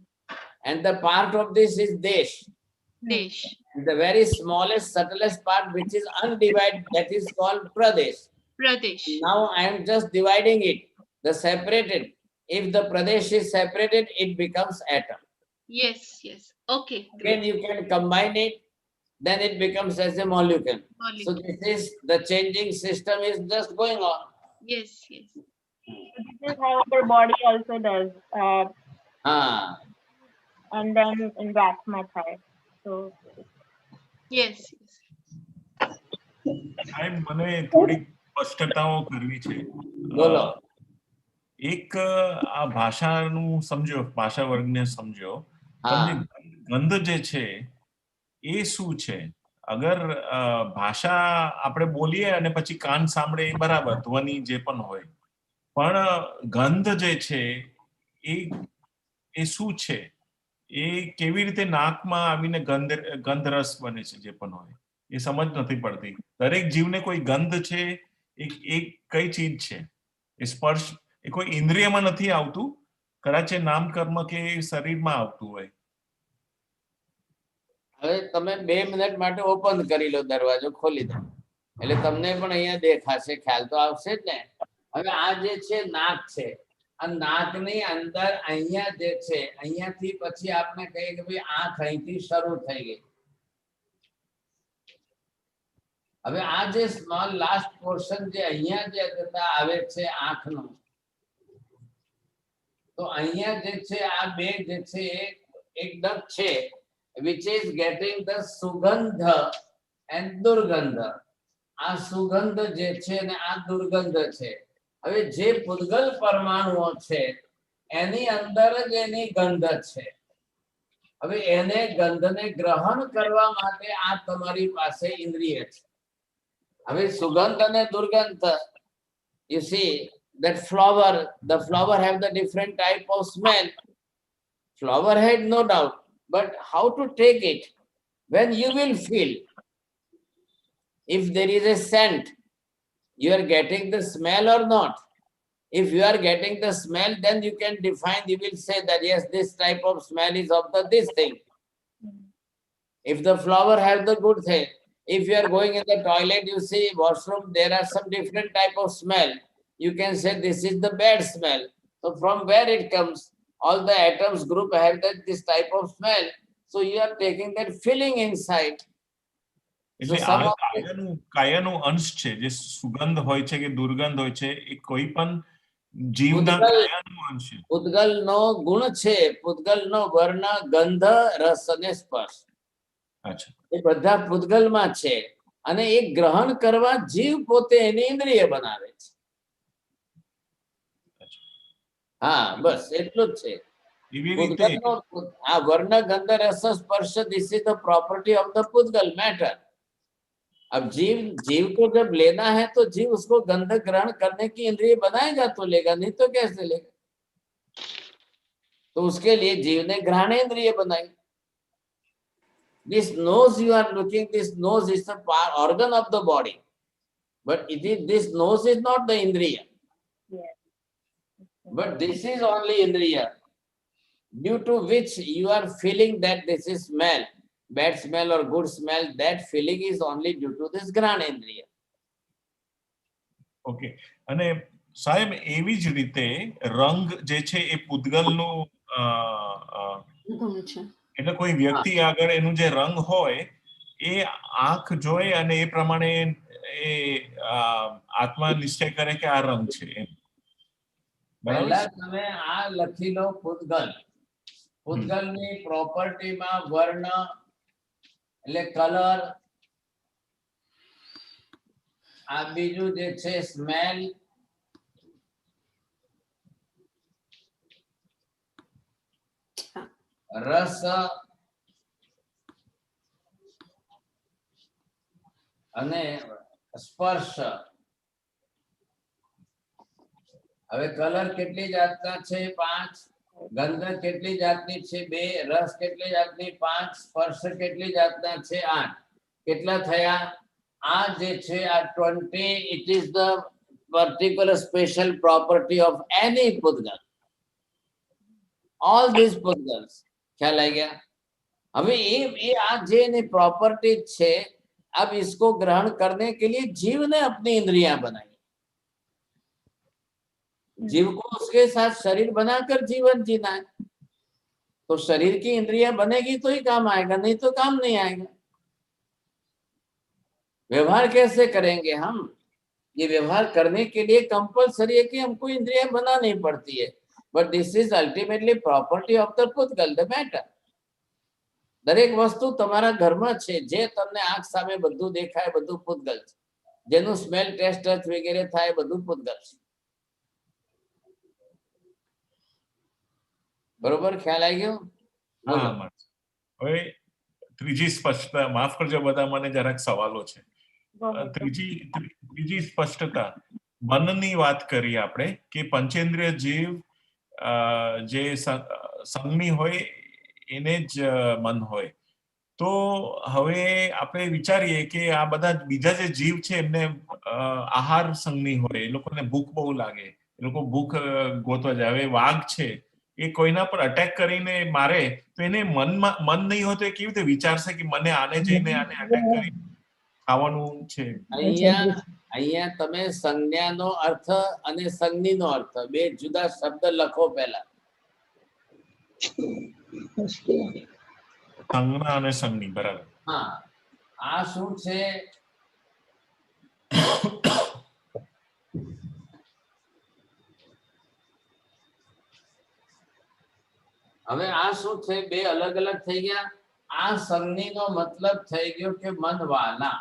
S4: And the part of this is desh.
S7: Desh.
S4: The very smallest, subtlest part which is undivided, that is called pradesh.
S7: Pradesh.
S4: Now I am just dividing it, the separated. If the pradesh is separated, it becomes atom.
S7: Yes, yes. Okay,
S4: Then
S7: great.
S4: you can combine it, then it becomes as a molecule. So
S7: Molecule.
S4: this is the changing system is just going on.
S7: Yes, yes.
S2: This is how our body also does.
S4: Ah,
S2: And then in that method. So
S7: Yes, yes.
S6: સાહેબ મને થોડીક સ્પષ્ટતાઓ કરવી છે.
S4: બોલો.
S6: એક આ ભાષાનું સમજો, ભાષા વર્ગને સમજો,
S4: હા.
S6: પણ જે ગંધ જે છે એ શું છે? અગર ભાષા આપણે બોલીએ અને પછી કાન સાંભળે એ બરાબર, ધ્વનિ જે પણ હોય, પણ ગંધ જે છે એ શું છે? એ કેવી રીતે નાકમાં આવીને ગંધ રસ બને છે જે પણ હોય એ સમજ નથી પડતી. દરેક જીવને કોઈ ગંધ છે, એ કઈ ચીજ છે? એ સ્પર્શ એ કોઈ ઇન્દ્રિયમાં નથી આવતું, કદાચ એ નામ કર્મ કે શરીરમાં આવતું હોય.
S4: હવે તમે 2 મિનિટ માટે ઓપન કરી લો, દરવાજો ખોલી દો એટલે તમને પણ અહીંયા દેખાશે, ખ્યાલ તો આવશે જ ને. હવે આ જે છે નાક છે, આ નાકની અંદર અહીંયા જે છે, અહીંયાથી પછી આપણે કહીએ કે ભાઈ આંખ અહીંથી શરૂ થઈ ગઈ. હવે આ જે સ્મોલ લાસ્ટ પોર્શન જે અહીંયા જે આવે છે આંખનો, તો અહીંયા જે છે આ બે જે છે એક ડક છે which is getting the sugandha and durgandha. આ સુગંધ જે છે ને આ દુર્ગંધ છે. હવે જે પૂદગલ પરમાણુઓ છે એની અંદર જ એની ગંધ છે. હવે એને ગંધને ગ્રહણ કરવા માટે આ તમારી પાસે ઇન્દ્રિય છે. હવે સુગંધ અને દુર્ગંધ, you see that flower, the flower have the different type of smell. Flower head, no doubt, but how to take it? When you will feel, if there is a scent, you are getting the smell or not. If you are getting the smell, then you can define, you will say that yes, this type of smell is of this thing. If the flower have the good thing, if you are going in the toilet, you see washroom, there are some different type of smell. You can say this is the bad smell. So from where it comes? All the atoms group have this type of smell. So you are taking that feeling inside.
S6: એટલે આ કાયાનું અંશ છે, જે સુગંધ હોય છે કે દુર્ગંધ હોય છે, એ કોઈ પણ જીવના કાયાનું અંશ છે.
S4: પૂદગલનો ગુણ છે, પૂદગલનો વર્ણ, ગંધ, રસ અને સ્પર્શ.
S6: અચ્છા.
S4: એ બધા પૂદગલમાં છે અને એ ગ્રહણ કરવા જીવ પોતે એની ઇન્દ્રિય બનાવે છે. હા, બસ એટલું જ છે. પૂદગલનો આ વર્ણ, ગંધ, રસ, સ્પર્શ, this is the property of the पूदगल matter. अब जीव को जब लेना है तो जीव उसको गंध ग्रहण करने की इंद्रिय बनाएगा तो लेगा, नहीं तो कैसे लेगा? तो उसके लिए जीव ने ग्रहण इंद्रिय बनाई. This nose you are looking, this nose is the organ of the body, but this nose is not the indriya.
S2: yes.
S4: But this is only indriya, due to which you are feeling that this is smell, bad smell or good smell. That feeling is only due to this grana indriya.
S6: Okay. અને સાહેબ એવી જ રીતે રંગ જે છે એ પૂદગલનું
S1: ગુણ છે.
S6: એટલે કોઈ વ્યક્તિ આગળ એનું જે રંગ હોય એ આંખ જોઈ અને એ પ્રમાણે એ આત્મા નિશ્ચય કરે કે આ રંગ છે એમ.
S4: પહેલા તમે આ લખી લો પૂદગલ. પૂદગલની પ્રોપર્ટીમાં વર્ણ એટલે કલર, આ બીજું જે છે સ્મેલ, રસ અને સ્પર્શ. હવે કલર કેટલી જાતના છે? 5. ગંધ કેટલી જાતની છે? 2. રસ કેટલી જાતની? 5. સ્પર્શ કેટલી જાતના છે? 8. કેટલા થયા? આ જે છે આ 20 it is the particular special property of any pudgal. All these pudgals. ખ્યાલ આવી ગયા? હવે ये आज जे ने प्रॉपर्टी छे, अब इसको ग्रहण करने के लिए जीव ने अपनी इंद्रियां बनाई। जीव को उसके साथ शरीर बनाकर जीवन जीना है, तो शरीर की इंद्रियां बनेगी तो ही काम आएगा, नहीं तो काम नहीं आएगा। व्यवहार कैसे करेंगे हम? ये व्यवहार करने के लिए कंपल्सरी है कि हमको इंद्रियां बनानी पड़ती है, but this is ultimately property of the पुद्गल, द मैटर। દરેક વસ્તુ તમારા ઘરમાં છે, જે તમને આંખ સામે બધું દેખાય બધું પૂતગલ છે, જેનું સ્મેલ ટેસ્ટ ટચ વગેરે થાય બધું પૂતગલ છે। બરોબર? ખ્યાલ આવી ગયો?
S6: હા, હવે ત્રીજી સ્પષ્ટતા, માફ કરજો બધા, મને જરાક સવાલો છે। ત્રીજી સ્પષ્ટતા, મનની વાત કરી આપણે કે પંચેન્દ્રિય જીવ જે સંગની હોય એને જ મન હોય, તો હવે આપણે વિચારીએ કે આ બધા બીજા જે જીવ છે એમને આહાર સંગની હોય, એ લોકોને ભૂખ બહુ લાગે, એ લોકો ભૂખ ગોતવા જાય। હવે વાઘ છે એ કોઈના પર અટેક કરીને મારે તો એને મન નહીં હોય તો એ કેવી રીતે વિચારશે કે મને આને જઈને આને અટેક કરી ખાવાનું છે?
S4: અહીંયા તમે સંજ્ઞાનો અર્થ અને સંજ્ઞીનો અર્થ બે જુદા શબ્દ લખો પહેલા।
S6: સંજ્ઞા અને સંજ્ઞી, બરાબર।
S4: હા, આ શું છે? હવે આ શું છે? બે અલગ અલગ થઈ ગયા। આ સંજ્ઞીનો મતલબ થઈ ગયો કે મનવાલા,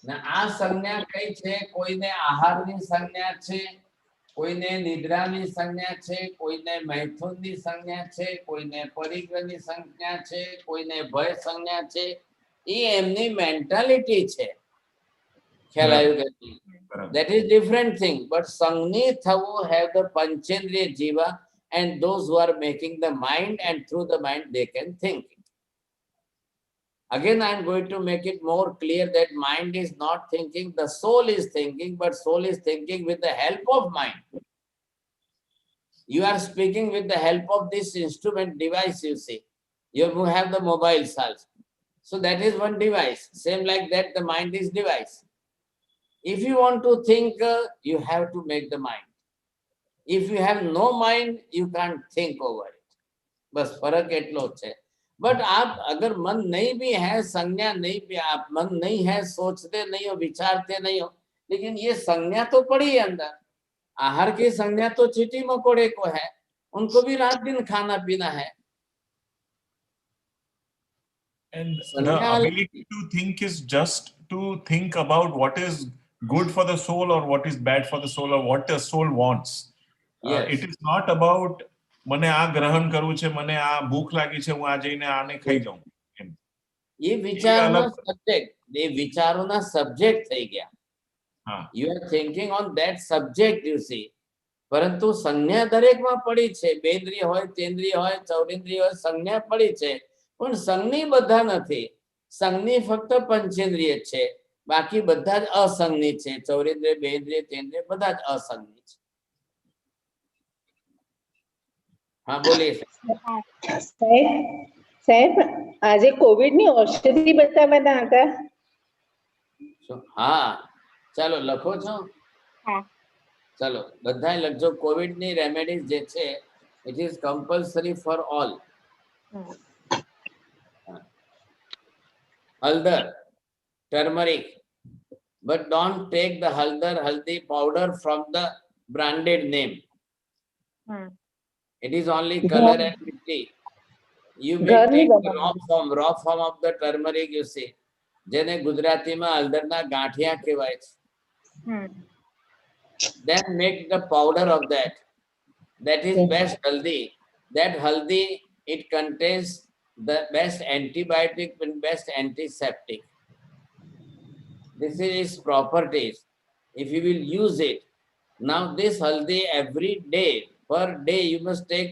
S4: ને આ સંજ્ઞા કઈ છે? કોઈને આહારની સંજ્ઞા છે, કોઈને નિદ્રાની સંજ્ઞા છે, કોઈને મૈથુનની સંજ્ઞા છે, કોઈને પરિગ્રહની સંજ્ઞા છે, કોઈને ભય સંજ્ઞા છે। એ એમની મેન્ટાલિટી છે। ખ્યાલ આવ્યો કે? that is different thing, but સંજ્ઞી થવું have the પંચેન્દ્રિય Jiva and those who are making the mind, and through the mind they can think. Again, I am going to make it more clear that mind is not thinking, the soul is thinking, but soul is thinking with the help of mind. You are speaking with the help of this instrument device, you see. You have the mobile also. So that is one device. Same like that, the mind is device. If you want to think, you have to make the mind. If you have no mind, you can't think over it. बस फर्क एटलो छे। But आप अगर मन नहीं भी है, संज्ञा नहीं भी, आप मन नहीं है, सोचते नहीं हो, विचारते नहीं हो, लेकिन ये संज्ञा तो पड़ी है अंदर। आहार की संज्ञा तो चीटी मकोड़े को है, उनको भी रात दिन खाना पीना है।
S6: And the ability to think is just to think about what is good for the soul or what is bad for the soul or what the soul wants.
S4: Yes.
S6: It is not about મને આ ગ્રહણ કરવું છે, મને આ ભૂખ લાગી છે, હું આ જઈને આને ખાઈ જાઉં।
S4: ये विचारोना सब्जेक्ट, ये विचारोना सब्जेक्ट થઈ ગયા। You are thinking on that subject, you see. પરંતુ સંજ્ઞા દરેકમાં પડી છે। બેન્દ્રિય હોય, તેન્દ્રિય હોય, ચૌરેન્દ્રિય હોય, સંજ્ઞા પડી છે, પણ સંજ્ઞી બધા નથી। સંજ્ઞી ફક્ત પંચેન્દ્રિય છે, બાકી બધા જ અસંજ્ઞી છે। ચૌરેન્દ્રિય, બેન્દ્રિય, તેન્દ્રિય બધા જ અસંજ્ઞી છે। हाँ बोलिए
S12: સાહેબ, આજે કોવિડ ની ઔષધિ બતાવવાના હતા।
S4: हाँ, चलो लखो छो। चलो बधाई लखजो। कोविड नी रेमेडीज जे छे, it is compulsory for all. Haldar, turmeric, but don't take the haldi powder from the branded name. It is only color and mitti. You may take the raw form of the turmeric, you see. જેને ગુજરાતીમાં હળદરના ગાંઠિયા કહેવાય છે. Then make the powder of that. That is best haldi. That haldi, it contains the best antibiotic and best antiseptic. This is its properties. If you will use it, now this haldi every day, per day you must take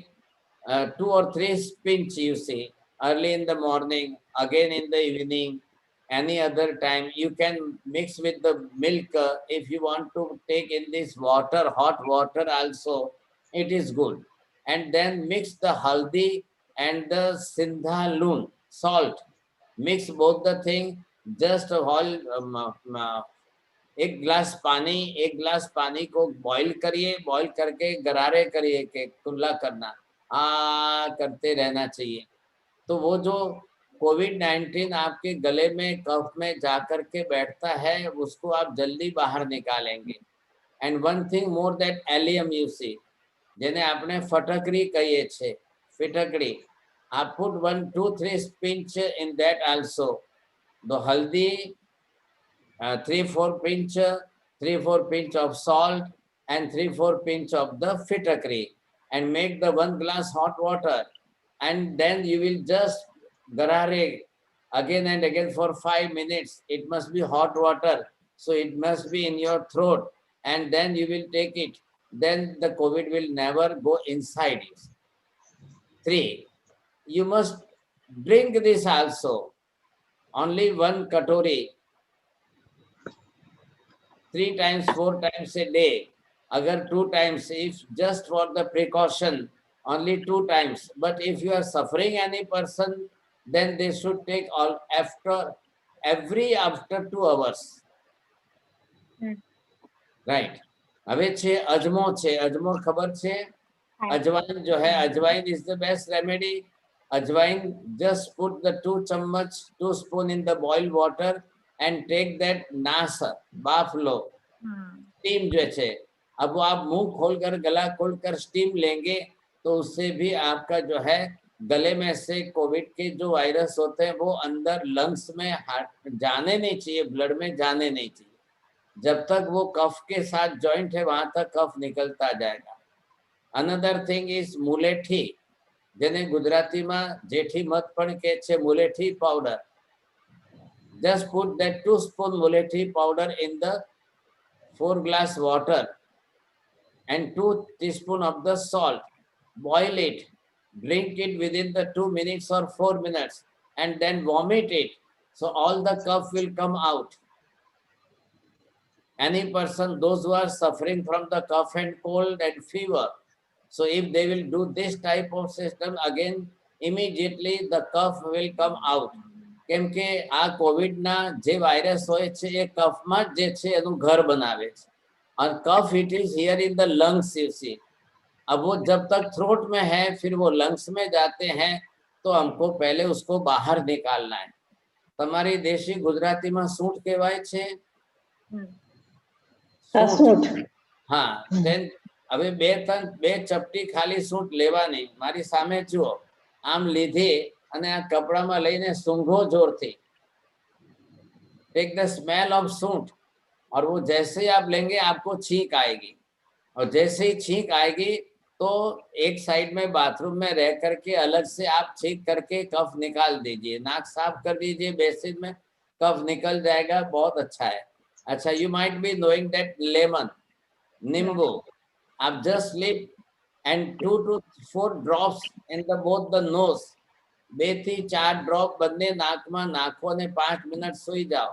S4: 2 or 3 pinch, you see, early in the morning, again in the evening, any other time. You can mix with the milk if you want to take in this water, hot water also, it is good. And then mix the haldi and the sindha loon, salt. Mix both the thing, just एक गिलास पानी को boil करिए, boil करके गरारे करिए के कुल्ला करना, करते रहना चाहिए। तो वो जो कोविड-19 आपके गले में, कफ में जाकर के बैठता है, उसको आप जल्दी बाहर निकालेंगे। And one thing more that alum you see, જેને આપણે ફટકડી કહીએ છે, ફિટકડી, आप put 1, 2, 3 pinch in that also. The haldi, 3, 4 pinch of salt and 3, 4 pinch of the fitakri, and make the 1 glass hot water, and then you will just garare again and again for 5 minutes. It must be hot water, so it must be in your throat, and then you will take it. Then the COVID will never go inside you. 3, you must drink this also, only 1 katori, 3 times, 4 times a day. Agar 2 times, if just for the precaution, only 2 times. But if you are suffering any person, then they should take all after 2 hours. Right. હવે છે અજમો છે, અજમો ખબર છે? અજવાઈન जो है, अजवाइन is the best remedy. Ajwain, just put the 2 spoon in the boiled water and take that नास, बाफ लो, स्टीम जो है। अब वो आप मुंह खोलकर, गला खोलकर स्टीम लेंगे तो उससे भी आपका जो है गले में से कोविड के जो वायरस होते हैं वो अंदर लंग्स में जाने नहीं चाहिए, ब्लड में जाने नहीं चाहिए। जब तक वो कफ के साथ जॉइंट है वहां तक कफ निकलता जाएगा। अनदर थिंग इज मुलेठी, જેને ગુજરાતીમાં જેઠી મધ પણ કહે છે, મુલેઠી powder. Just put that 2 spoon mulethi powder in the 4 glass water and 2 teaspoon of the salt. Boil it, drink it within the 2 minutes or 4 minutes, and then vomit it. So all the cough will come out. Any person, those who are suffering from the cough and cold and fever, so if they will do this type of system, again immediately the cough will come out. કેમ કે આ કોવિડના જે virus હોય છે એ કફમાં જે છે એનું ઘર બનાવે છે, और कफ it is here in the lungs you see. अब वो जब तक थ्रोट में है फिर वो लंग्स में जाते हैं, तो हमको पहले उसको बाहर निकालना है। તમારી દેશી ગુજરાતીમાં સૂંઠ કહેવાય છે? હા, then હવે 2 ચપટી ખાલી સૂંઠ લેવાની, મારી સામે જુઓ, આમ લીધી અને આ કપડામાં લઈને સૂંઘો જોરથી। टेक द स्मेल ऑफ सूंठ, और वो जैसे ही आप लेंगे आपको छींक आएगी, और जैसे ही छींक आएगी तो एक साइड में बाथरूम में रह करके अलग से आप छींक करके कफ निकाल दीजिए, नाक साफ कर दीजिए, बेसिन में कफ निकल जाएगा, बहुत अच्छा है। अच्छा, you might be knowing that lemon, नींबू, आप just lip and 2 to 4 drops in the both the nose, 2 થી 4 ડ્રોપ બંને નાકમાં નાખો અને 5 મિનિટ સુઈ જાઓ।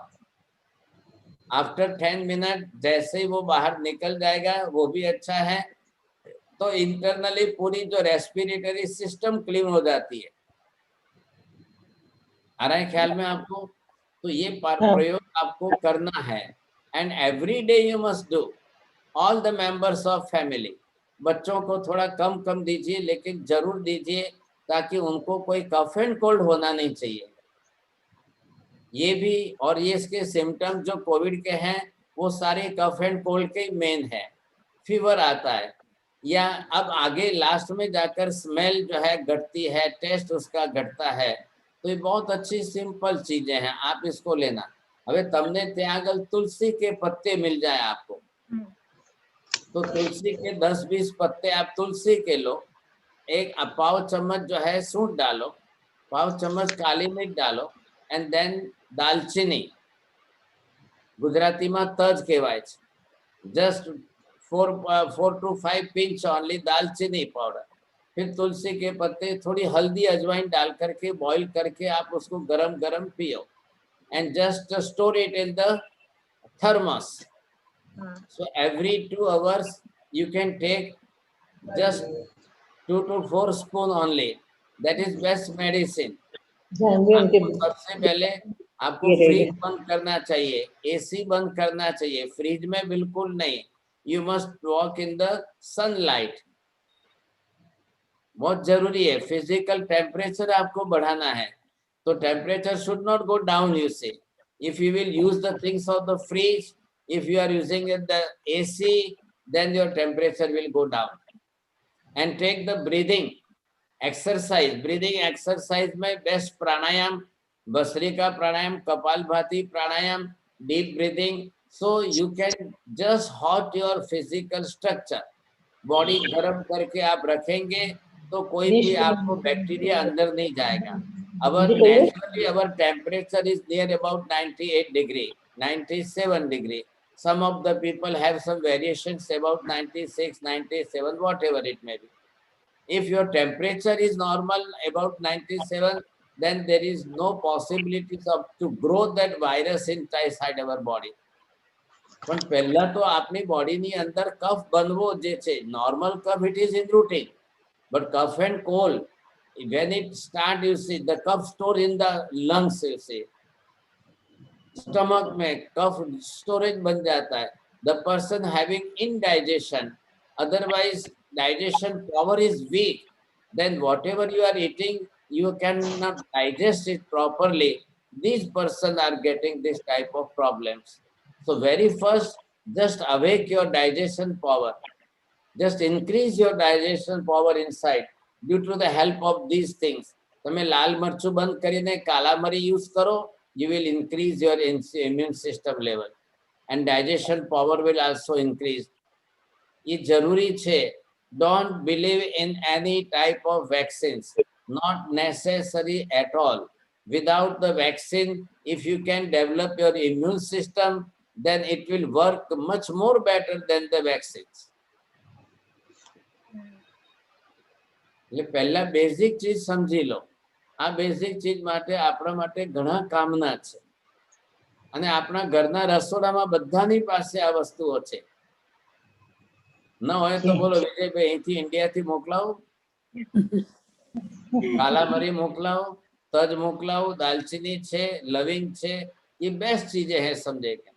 S4: आफ्टर 10 मिनट जैसे ही वो बाहर निकल जाएगा, वो भी अच्छा है। तो इंटरनली पूरी जो रेस्पिरेटरी सिस्टम क्लीन हो जाती है। आ रहा है ख्याल में आपको? तो ये प्रयोग आपको करना है, and every day you must do. All the members of family, बच्चों को थोड़ा कम कम दीजिए, लेकिन जरूर दीजिए, ताकि उनको कोई कफ एंड कोल्ड होना नहीं चाहिए। ये भी, और ये इसके सिम्टम्स जो कोविड के हैं वो सारे कफ एंड कोल्ड के मेन है। फीवर आता है, या अब आगे लास्ट में जाकर स्मेल जो है घटती है, टेस्ट उसका घटता है। तो ये बहुत अच्छी सिंपल चीजें हैं, आप इसको लेना। હવે તમને ત્યાં આગળ तुलसी के पत्ते मिल जाए आपको, तो तुलसी के 10-20 पत्ते आप तुलसी के लो, 1 पाव चम्मच जो है सूंठ डालो, पाव चम्मच काली मिर्च डालो, एंड देन दालचीनी, गुजराती में तज कहवाय छे, जस्ट 4 to 5 pinch only दालचीनी पाउडर, फिर तुलसी के पत्ते, थोड़ी हल्दी अजवाइन डाल करके बॉईल करके आप उसको गरम गरम पियो and just store it in the thermos. So every 2 hours you can take just 2 to 4 spoon only. That is best medicine. आपको सबसे पहले आपको फ्रिज बंद करना चाहिए, एसी बंद करना चाहिए, फ्रिज में बिल्कुल नहीं. You must walk in the sunlight. बहुत जरूरी है. फिजिकल टेम्परेचर आपको बढ़ाना है तो temperature should not go down. You से if you will use the things of the fridge, if you are using the AC, then your temperature will go down. And take the breathing exercise. Breathing exercise में best pranayama bhastrika pranayama, kapalbhati pranayama, deep breathing. So you can just hot your physical structure. Body गर्म करके आप रखेंगे तो कोई भी आपको bacteria अंदर नहीं जाएगा. Naturally our temperature is near about 98 degree, 97 degree. Some of the people have some variations about 96, 97, whatever it may be. If your temperature is normal about 97, then there is no possibilities of to grow that virus inside our body. પણ પહેલા તો આપની બોડીની અંદર કફ બનવો જે છે normal કફ it is in routine, but cough and cold when it start, you see the cough store in the lungs, you see stomach में cough storage बन जाता है. The person having indigestion, otherwise digestion power is weak, then whatever you are eating you cannot digest it properly. These persons are getting this type of problems. So very first, just awake your digestion power. Just increase your digestion power inside due to the help of these things. તમે લાલ મરચું બંધ કરીને કાલા મરી use કરો, you will increase your immune system level and digestion power will also increase. ये जरूरी છે. Don't believe in any type of vaccines. Not necessary at all. Without the vaccine, if you can develop your immune system, then it will work much more better than the vaccines. એટલે પહેલા basic ચીજ સમજી લો. આ basic ચીજ માટે આપણા માટે ઘણા કામના છે અને આપણા ઘરના રસોડામાં બધાની પાસે આ વસ્તુઓ છે. ન હોય તો બોલો વિજયભાઈ અહીંથી ઇન્ડિયાથી મોકલાવો, કાલા મરી મોકલાવો, તજ મોકલાવો, દાલચીની છે, લવિંગ છે, ये बेस्ट चीजें हैं. समझे क्या?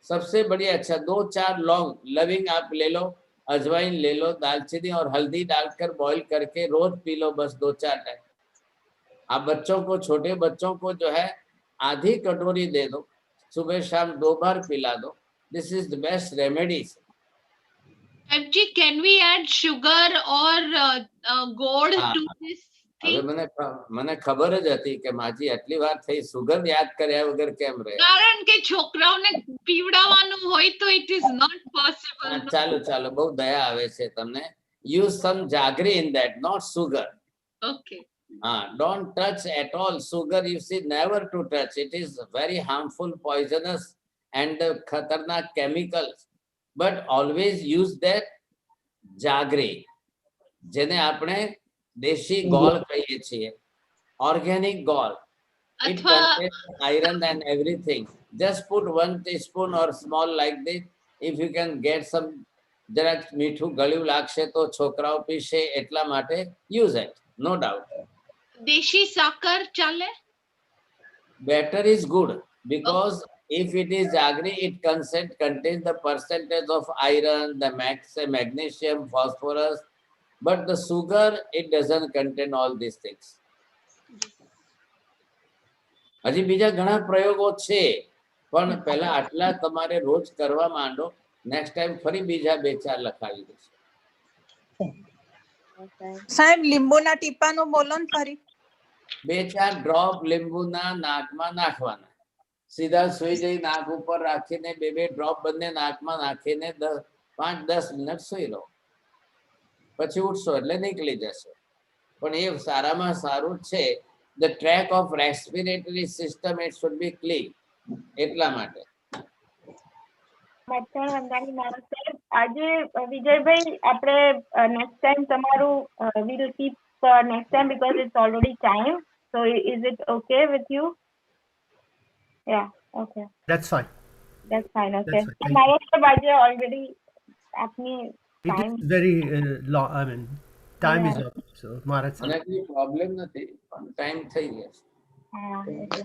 S4: सबसे बढ़िया. अच्छा 2-4 लौंग, लविंग आप ले लो, अजवाइन ले लो, दालचीनी और हल्दी डालकर बॉईल करके रोज पी लो, बस 2-4 टाइम. आप बच्चों को, छोटे बच्चों को जो है आधी कटोरी दे दो, सुबह शाम 2 बार पिला दो. This is the best remedies.
S7: FG, can we add sugar or gold to this
S4: હવે
S7: thing?
S4: મને ખબર જ હતી કે માજી આટલી વાર થઈ, સુગર યાદ કર્યા વગર કેમ રહે.
S7: કારણ કે છોકરાઓને પીવડાવવાનું હોય તો it is not possible.
S4: ચાલો ચાલો, બહુ દયા આવે છે તમને. Use some jaggery in that, not sugar.
S7: Okay.
S4: Don't touch at all sugar. You see, never to touch. It is very harmful, poisonous and khatarnak chemicals. But always use that jaggery, જેને આપણે દેશી ગોળ કહીએ છીએ, organic gall. It contains iron and everything. Just put 1 teaspoon or small like this. If you can get some, જરાક મીઠું ગળ્યું લાગશે તો છોકરાઓ પીશે, એટલા માટે use it, no doubt.
S7: દેશી સાકર ચાલે?
S4: Better is good because if it is jaggery, it contains the percentage of iron, the magnesium, phosphorus. But the sugar, it doesn't contain all these things. હજી બીજા ઘણા પ્રયોગો છે, પણ પહેલા આટલા તમારે રોજ કરવા માંડો. નેક્સ્ટ ટાઈમ ફરી બીજા 2-4 લખાવી દઈશ.
S13: સાહેબ લીંબુના ટીપાનું બોલો ને ફરી.
S4: 2-4 ડ્રોપ લીંબુના નાકમાં નાખવાના. સીધા સુઈ જઈ નાક ઉપર રાખીને 2-2 ડ્રોપ બંને નાકમાં નાખીને 5-10 મિનિટ સુઈ રહો. પછી ઉઠશો એટલે નીકળી જશે. પણ એ સારામાં સારું છે. The track of respiratory system, it should be clean. એટલા માટે
S14: મચ્છણ વંદાની માણસ સાહેબ, આજે વિજયભાઈ આપણે next time તમારું we'll keep next time because it's already time. So is it okay with you? Yeah, okay.
S8: That's fine.
S14: That's fine, okay.
S8: That's fine.
S14: So
S8: Thank you.
S14: મારા સાહેબ આજે already આપની
S8: It
S14: time.
S8: is very long. I mean, time is
S14: Yeah.
S8: up. So Maharaj sir.
S4: મને કોઈ problem નથી પણ time થઈ ગયો
S14: એટલે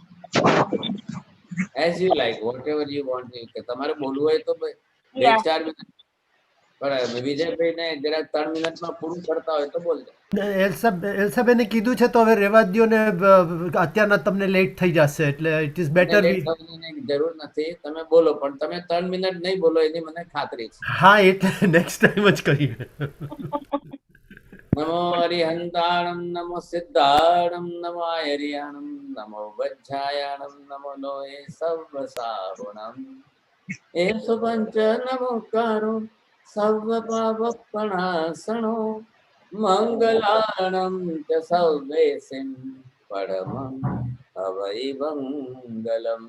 S4: as you like what ever you want કે તમારે બોલવું હોય તો બે
S14: Yeah.
S4: 4 મિનિટ પણ વિજયભાઈને જરા 3 મિનિટમાં પૂરું કરતા હોય તો બોલજો.
S8: એલ્સાબેને કીધું છે તો હવે રેવા દ્યો ને અત્યારના તમને લેટ થઈ જશે એટલે ઇટ ઇઝ બેટર
S4: લેટ થવાની જરૂર નથી, તમે બોલો પણ તમે 3 મિનિટ નહીં બોલો એની મને ખાતરી છે.
S8: હા એટલે નેક્સ્ટ ટાઈમ જ કરીએ.
S4: નમો હરિહંતાણમ નમો સિદ્ધાણમ નમો હરિયાણમ નમો વજ્જાયાણમ નમો લોએ સર્વ સાવણમ એ સુપંચ નમોકારો સર્વ પાવપણાસણો મંગલાણમ ચ સર્વેસિમ પરમં અવૈ મંગલમ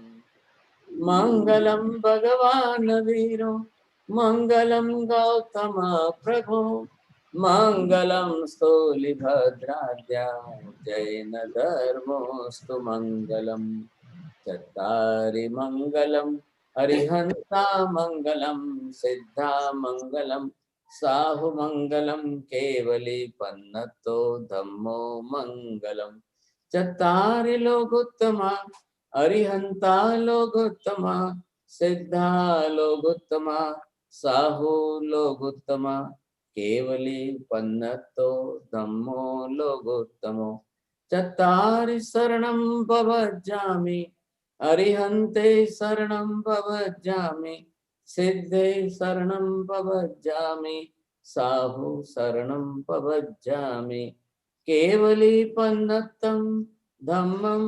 S4: મંગલમ ભગવાન વીરો મંગલમ ગૌતમ પ્રભો મંગલમ સ્થૂલિભદ્રાદ્યા જૈન ધર્મોસ્તુ મંગલમ ચત્તારી મંગલમ હરિહંતા મંગલમ સિદ્ધા મંગલમ સાહુ મંગલમ કેવલી પન્નતો ધમ્મો મંગલમ ચત્તારી લોકોત્તમા હરિહંતા લોકોત્તમા સિદ્ધા લોકોત્તમા સાહુ લોકોત્તમા કેવલી પન્નતો ધમ્મો લોકોત્તમો ચત્તારી શરણમ ભવજામિ હરિહંતે શરણમ ભવજામિ સિદ્ધે શરણમ ભવજામિ સાહુ શરણમ ભવજામિ કેવલી પન્નતમ ધમ્મમ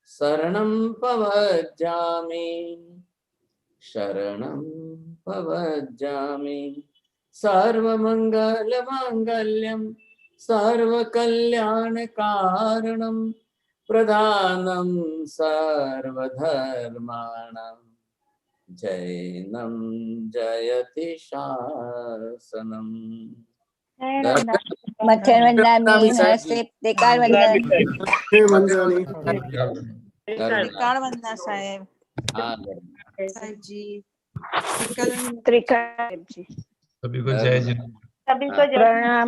S4: શરણમ ભવજામિ શરણમ ભવજામિ સર્વમંગલ માંગલ્યમ સર્વકલ્યાણકારણમ પ્રધાનમ સર્વધર્માણામ જૈનમ જયતિ શાસનમ.
S15: મચ્છર વંદામી નમસ્તે ત્રિકાળ વંદન.
S13: ત્રિકાળ વંદના સાહેબ.
S4: હા
S13: સાહેબજી
S5: ત્રિકાળ.
S11: सभी को जय जिनेन्द्र.
S14: સભી કો જય.
S5: પ્રણામ.